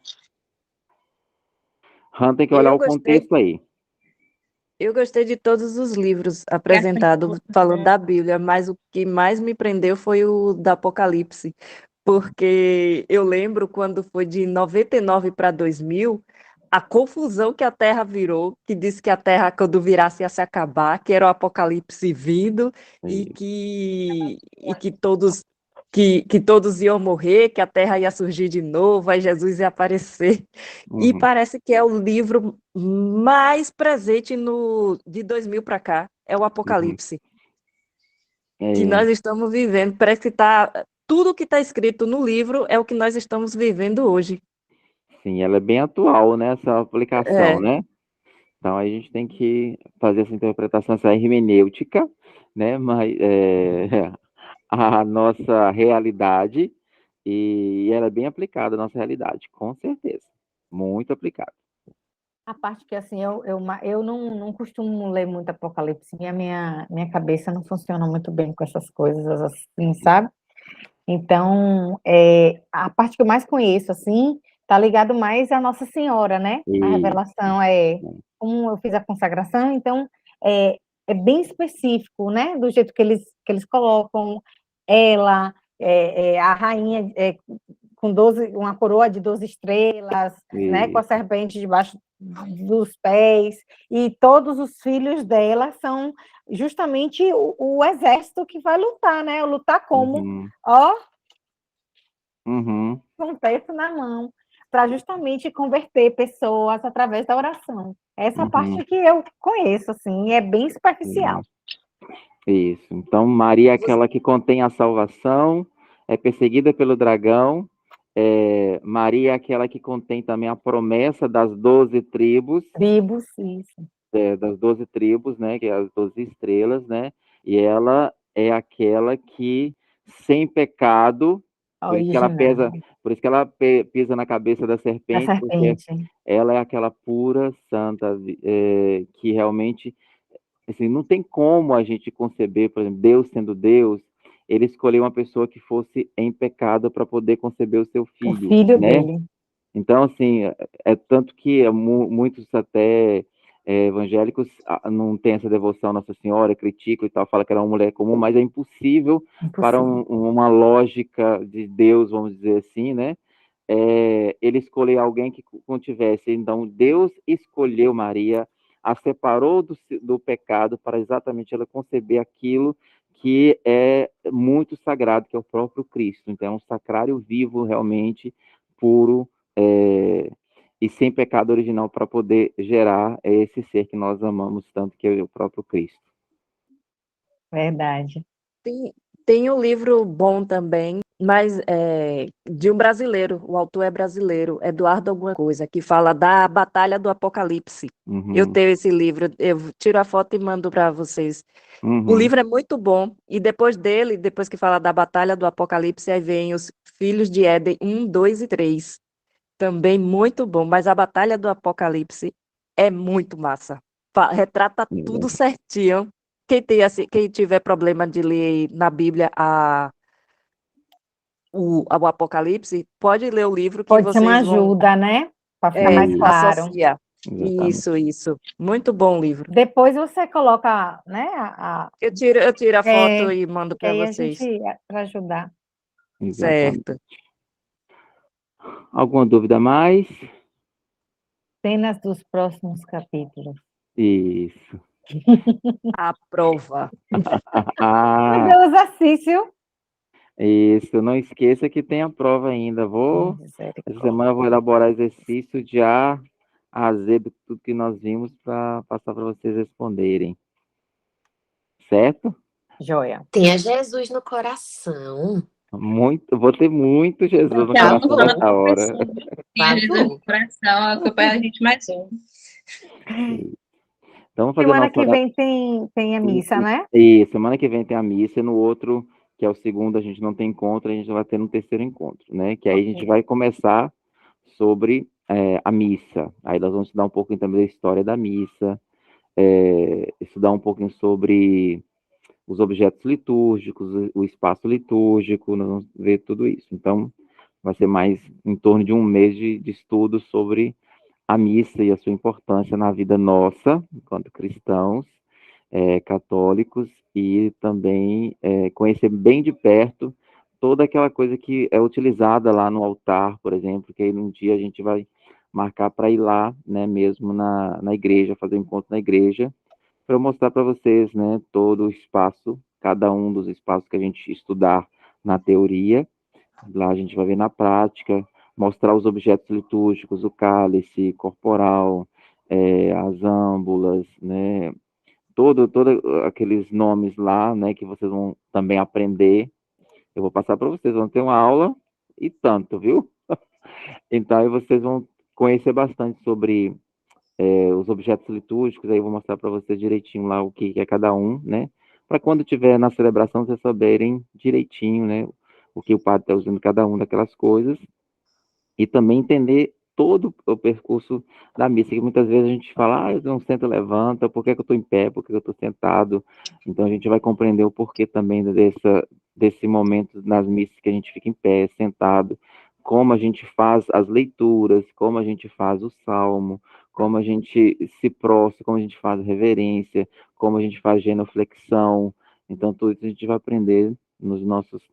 Han tem que olhar Eu o gostei, contexto aí. eu gostei de todos os livros apresentados falando da Bíblia, mas o que mais me prendeu foi o da Apocalipse, porque eu lembro quando foi de 99 para 2000, a confusão que a Terra virou, que disse que a Terra, quando virasse, ia se acabar, que era o Apocalipse vindo e que todos iam morrer, que a Terra ia surgir de novo, aí Jesus ia aparecer. E Uhum, parece que é o livro mais presente de 2000 para cá, é o uhum. Apocalipse, que É, nós estamos vivendo. Parece que tudo que está escrito no livro é o que nós estamos vivendo hoje. sim, ela é bem atual, né? Essa aplicação, É, né? Então a gente tem que fazer essa interpretação, essa hermenêutica, né? Mas a nossa realidade e ela é bem aplicada à nossa realidade, com certeza. Muito aplicada. A parte que, assim, eu não costumo ler muito Apocalipse, minha cabeça não funciona muito bem com essas coisas, assim, sabe? Então, a parte que eu mais conheço, assim, tá ligado mais à Nossa Senhora, né? A E, revelação como eu fiz a consagração, então, é bem específico, né? Do jeito que eles colocam ela, a rainha, com 12, uma coroa de 12 estrelas, né? Com e, a serpente debaixo dos pés, e todos os filhos dela são justamente o exército que vai lutar, né? Lutar como? uhum, Ó, uhum, com o texto na mão, para justamente converter pessoas através da oração. Essa é a uhum, parte que eu conheço, assim, é bem superficial. uhum. Isso. Então, Maria é aquela que contém a salvação, é perseguida pelo dragão. Maria é aquela que contém também a promessa Tribos, isso. das 12 tribos, né? Que é as 12 estrelas, né? E ela é aquela que, sem pecado, A por isso que ela pesa, original, por isso que ela pisa na cabeça da da serpente, porque serpente. ela é aquela pura santa, que realmente assim, não tem como a gente conceber, por exemplo, Deus sendo Deus, ele escolheu uma pessoa que fosse em pecado para poder conceber o seu O filho, filho né? dele. Então, assim, tanto que muitos até evangélicos não têm essa devoção à Nossa Senhora, criticam e tal, fala que era uma mulher comum, mas é impossível para Impossível. uma lógica de Deus, vamos dizer assim, né? Ele escolher alguém que contivesse. Então, Deus escolheu Maria, a separou do pecado para exatamente ela conceber aquilo que é muito sagrado, que é o próprio Cristo. Então, é um sacrário vivo, realmente, puro, e sem pecado original para poder gerar esse ser que nós amamos tanto, que é o próprio Cristo. Verdade. tem um livro bom também, mas de um brasileiro, o autor é brasileiro, Eduardo alguma coisa, que fala da Batalha do Apocalipse. Eu Uhum, tenho esse livro, eu tiro a foto e mando para vocês. O uhum, livro é muito bom, e depois dele, depois que fala da Batalha do Apocalipse, aí vem os Filhos de Éden 1, 2 e 3. Também muito bom, mas a Batalha do Apocalipse é muito massa. Retrata tudo verdade. certinho. Quem tiver problema de ler na Bíblia o Apocalipse, pode ler o livro que Pode ser uma vocês vão ajuda, né? Para ficar mais claro. associar. Exatamente. Isso. Muito bom livro. Depois você coloca, né, Eu tiro a foto e mando que para aí a gente, vocês. para ajudar. Exatamente. Certo. Alguma dúvida a mais? Cenas dos próximos capítulos. Isso. Aprova. Meu Deus, Assísio. Isso. Não esqueça que tem a prova ainda. Essa semana eu vou elaborar exercício de A Z de tudo que nós vimos para passar para vocês responderem. Certo? Joia. Tenha Jesus no coração. Vou ter muito Jesus no Tá coração bom, nessa hora. Tinha Jesus bom. no coração, acompanha a gente mais um. Então, vamos fazer Semana nossa que vem tem a missa, né? E semana que vem tem a missa, e no outro, que é o segundo, a gente não tem encontro, a gente vai ter um terceiro encontro, né? Que aí a gente vai começar sobre a missa. Aí nós vamos estudar um pouquinho também da história da missa, estudar um pouquinho sobre os objetos litúrgicos, o espaço litúrgico, nós vamos ver tudo isso. Então, vai ser mais em torno de um mês de estudo sobre a missa e a sua importância na vida nossa, enquanto cristãos, católicos, e também conhecer bem de perto toda aquela coisa que é utilizada lá no altar, por exemplo, que aí num dia a gente vai marcar para ir lá, né, mesmo na igreja, fazer um encontro na igreja, para eu mostrar para vocês, né, todo o espaço, cada um dos espaços que a gente estudar na teoria. Lá a gente vai ver na prática, mostrar os objetos litúrgicos, o cálice corporal, as âmbulas, né, todo aqueles nomes lá, né, que vocês vão também aprender. Eu vou passar para vocês, vão ter uma aula e tanto, viu? Então aí vocês vão conhecer bastante sobre os objetos litúrgicos, aí eu vou mostrar para vocês direitinho lá o que é cada um, né? Para quando tiver na celebração vocês saberem direitinho, né? O que o padre está usando cada um daquelas coisas e também entender todo o percurso da missa, que muitas vezes a gente fala, eu não sento, levanta, por que que eu estou em pé, por que que eu estou sentado? Então a gente vai compreender o porquê também desse momento nas missas que a gente fica em pé, sentado, como a gente faz as leituras, como a gente faz o salmo, como a gente se prostra, como a gente faz reverência, como a gente faz genuflexão. Então tudo isso a gente vai aprender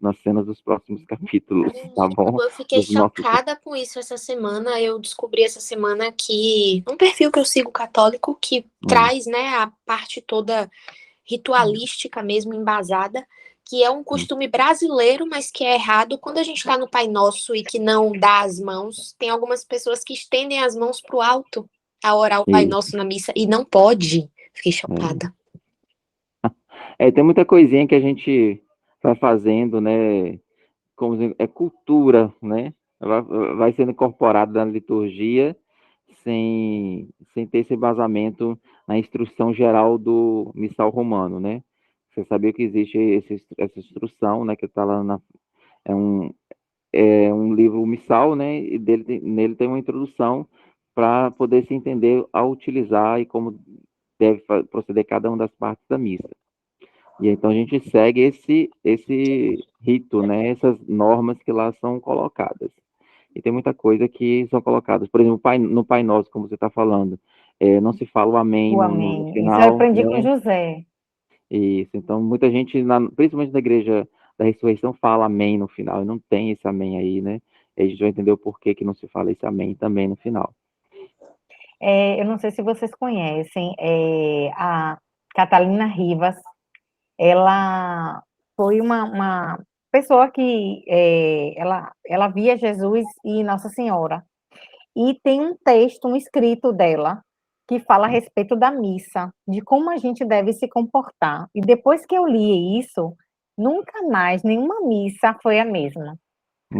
nas cenas dos próximos capítulos, tá bom? Eu fiquei chocada com isso essa semana. Eu descobri essa semana que um perfil que eu sigo católico que traz, né, a parte toda ritualística mesmo, embasada, que é um costume brasileiro, mas que é errado. Quando a gente está no Pai Nosso e que não dá as mãos, tem algumas pessoas que estendem as mãos para o alto a orar o Pai Nosso na missa e não pode. Fiquei chocada. Tem muita coisinha que a gente vai fazendo, né? Como é cultura, né? Vai sendo incorporado na liturgia sem ter esse embasamento na instrução geral do missal romano, né? Você sabia que existe essa instrução, né? Que está lá é um livro missal, né? E nele tem uma introdução para poder se entender a utilizar e como deve proceder cada uma das partes da missa. E então a gente segue esse rito, né? Essas normas que lá são colocadas. E tem muita coisa que são colocadas. Por exemplo, no Pai Nosso, como você está falando, não se fala o amém O no amém. Isso eu final, aprendi né? com José. Isso. Então, muita gente, principalmente na igreja da ressurreição, fala amém no final. E não tem esse amém aí, né? E a gente vai entender o porquê que não se fala esse amém também no final. Eu não sei se vocês conhecem, a Catalina Rivas. Ela foi uma pessoa que ela via Jesus e Nossa Senhora. E tem um texto, um escrito dela, que fala a respeito da missa, de como a gente deve se comportar. E depois que eu li isso, nunca mais nenhuma missa foi a mesma.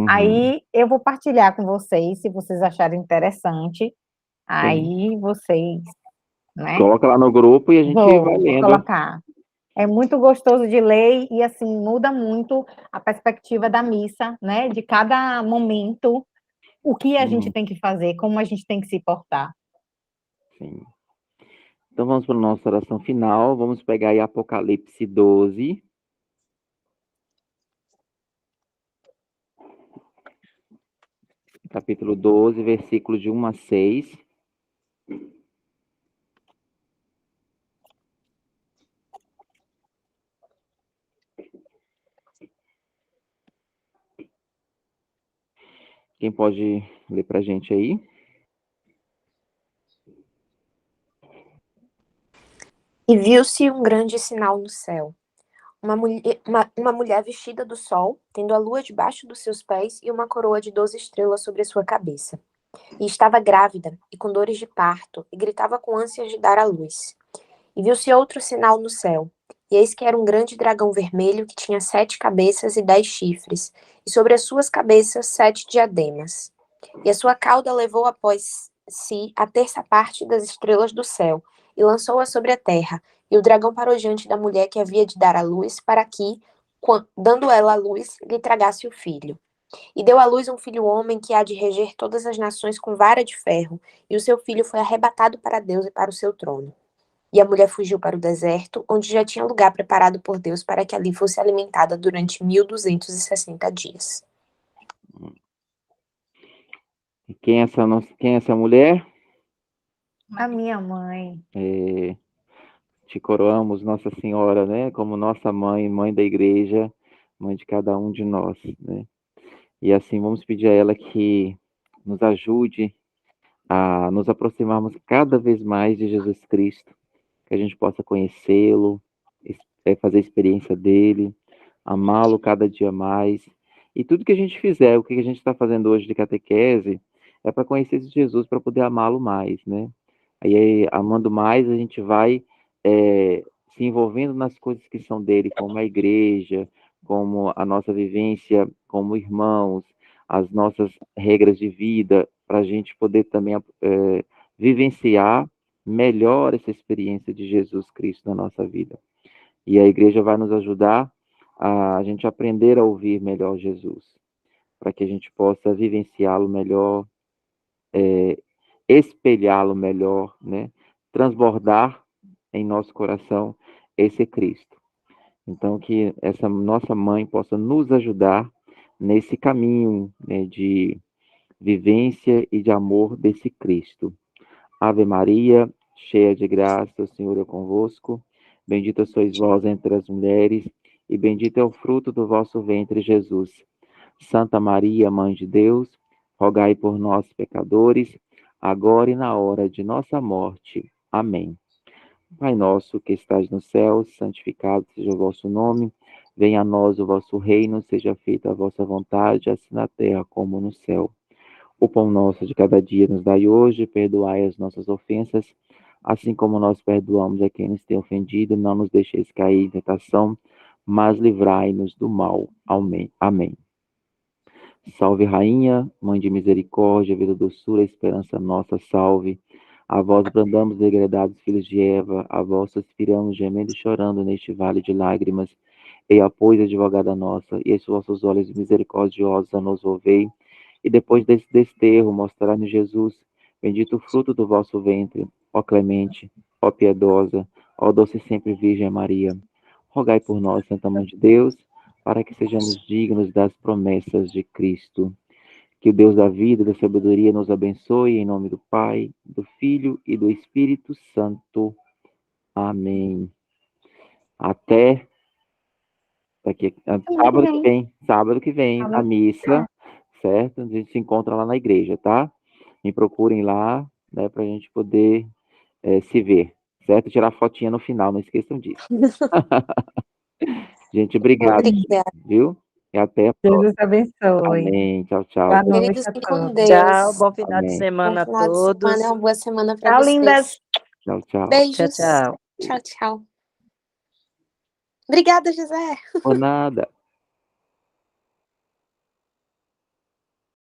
Aí eu vou partilhar com vocês, se vocês acharem interessante. Aí vocês, né? Coloca lá no grupo e a gente vai Vou lendo. colocar. É muito gostoso de ler e, assim, muda muito a perspectiva da missa, né? De cada momento, o que a gente tem que fazer, como a gente tem que se portar. Sim. Então vamos para a nossa oração final. Vamos pegar aí Apocalipse 12. Capítulo 12, versículos de 1 a 6. Quem pode ler para a gente aí? E viu-se um grande sinal no céu. Uma mulher vestida do sol, tendo a lua debaixo dos seus pés e uma coroa de 12 estrelas sobre a sua cabeça. E estava grávida e com dores de parto, e gritava com ânsias de dar à luz. E viu-se outro sinal no céu. E eis que era um grande dragão vermelho que tinha 7 cabeças e 10 chifres, e sobre as suas cabeças 7 diademas. E a sua cauda levou após si a terça parte das estrelas do céu, e lançou-a sobre a terra. E o dragão parou diante da mulher que havia de dar à luz, para que, dando ela à luz, lhe tragasse o filho. E deu à luz um filho homem que há de reger todas as nações com vara de ferro, e o seu filho foi arrebatado para Deus e para o seu trono. E a mulher fugiu para o deserto, onde já tinha lugar preparado por Deus para que ali fosse alimentada durante 1260 dias. E quem é essa mulher? A minha mãe. Te coroamos, Nossa Senhora, né? Como nossa mãe, mãe da igreja, mãe de cada um de nós, né? E assim, vamos pedir a ela que nos ajude a nos aproximarmos cada vez mais de Jesus Cristo, que a gente possa conhecê-lo, fazer a experiência dele, amá-lo cada dia mais. E tudo que a gente fizer, o que a gente está fazendo hoje de catequese, é para conhecer esse Jesus, para poder amá-lo mais, né? Aí, amando mais, a gente vai se envolvendo nas coisas que são dele, como a igreja, como a nossa vivência como irmãos, as nossas regras de vida, para a gente poder também vivenciar melhor essa experiência de Jesus Cristo na nossa vida. E a igreja vai nos ajudar a gente aprender a ouvir melhor Jesus, para que a gente possa vivenciá-lo melhor, espelhá-lo melhor, né? Transbordar em nosso coração esse Cristo. Então, que essa nossa mãe possa nos ajudar nesse caminho, né, de vivência e de amor desse Cristo. Ave Maria, cheia de graça, o Senhor é convosco. Bendita sois vós entre as mulheres, e bendito é o fruto do vosso ventre, Jesus. Santa Maria, Mãe de Deus, rogai por nós, pecadores, agora e na hora de nossa morte. Amém. Pai nosso que estais no céu, santificado seja o vosso nome. Venha a nós o vosso reino, seja feita a vossa vontade, assim na terra como no céu. O pão nosso de cada dia nos dai hoje, perdoai as nossas ofensas, assim como nós perdoamos a quem nos tem ofendido, não nos deixeis cair em tentação, mas livrai-nos do mal. Amém. Amém. Salve, Rainha, Mãe de misericórdia, vida, doçura, esperança nossa, salve. A vós brandamos, degredados filhos de Eva, a vós suspiramos, gemendo e chorando neste vale de lágrimas. Eia, pois, advogada nossa, e esses vossos olhos misericordiosos a nos volvei, e depois desse desterro mostrai-nos Jesus, bendito o fruto do vosso ventre, ó clemente, ó piedosa, ó doce sempre Virgem Maria. Rogai por nós, Santa Mãe de Deus, para que sejamos dignos das promessas de Cristo. Que o Deus da vida e da sabedoria nos abençoe, em nome do Pai, do Filho e do Espírito Santo. Amém. Até sábado que vem, a missa, certo? A gente se encontra lá na igreja, tá? Me procurem lá, né, para a gente poder se ver, certo? Tirar fotinha no final, não esqueçam disso. Gente, obrigado, viu? E até a próxima. Jesus abençoe. Amém. Tchau, tchau. Boa noite Queridos, a fiquem com todos. Deus. Tchau, bom final de Amém. semana Bom a final de todos. semana, uma boa semana para Tchau, vocês. lindas. Tchau, tchau. Beijos. Tchau, tchau. Tchau, tchau. Obrigada, José. Por nada.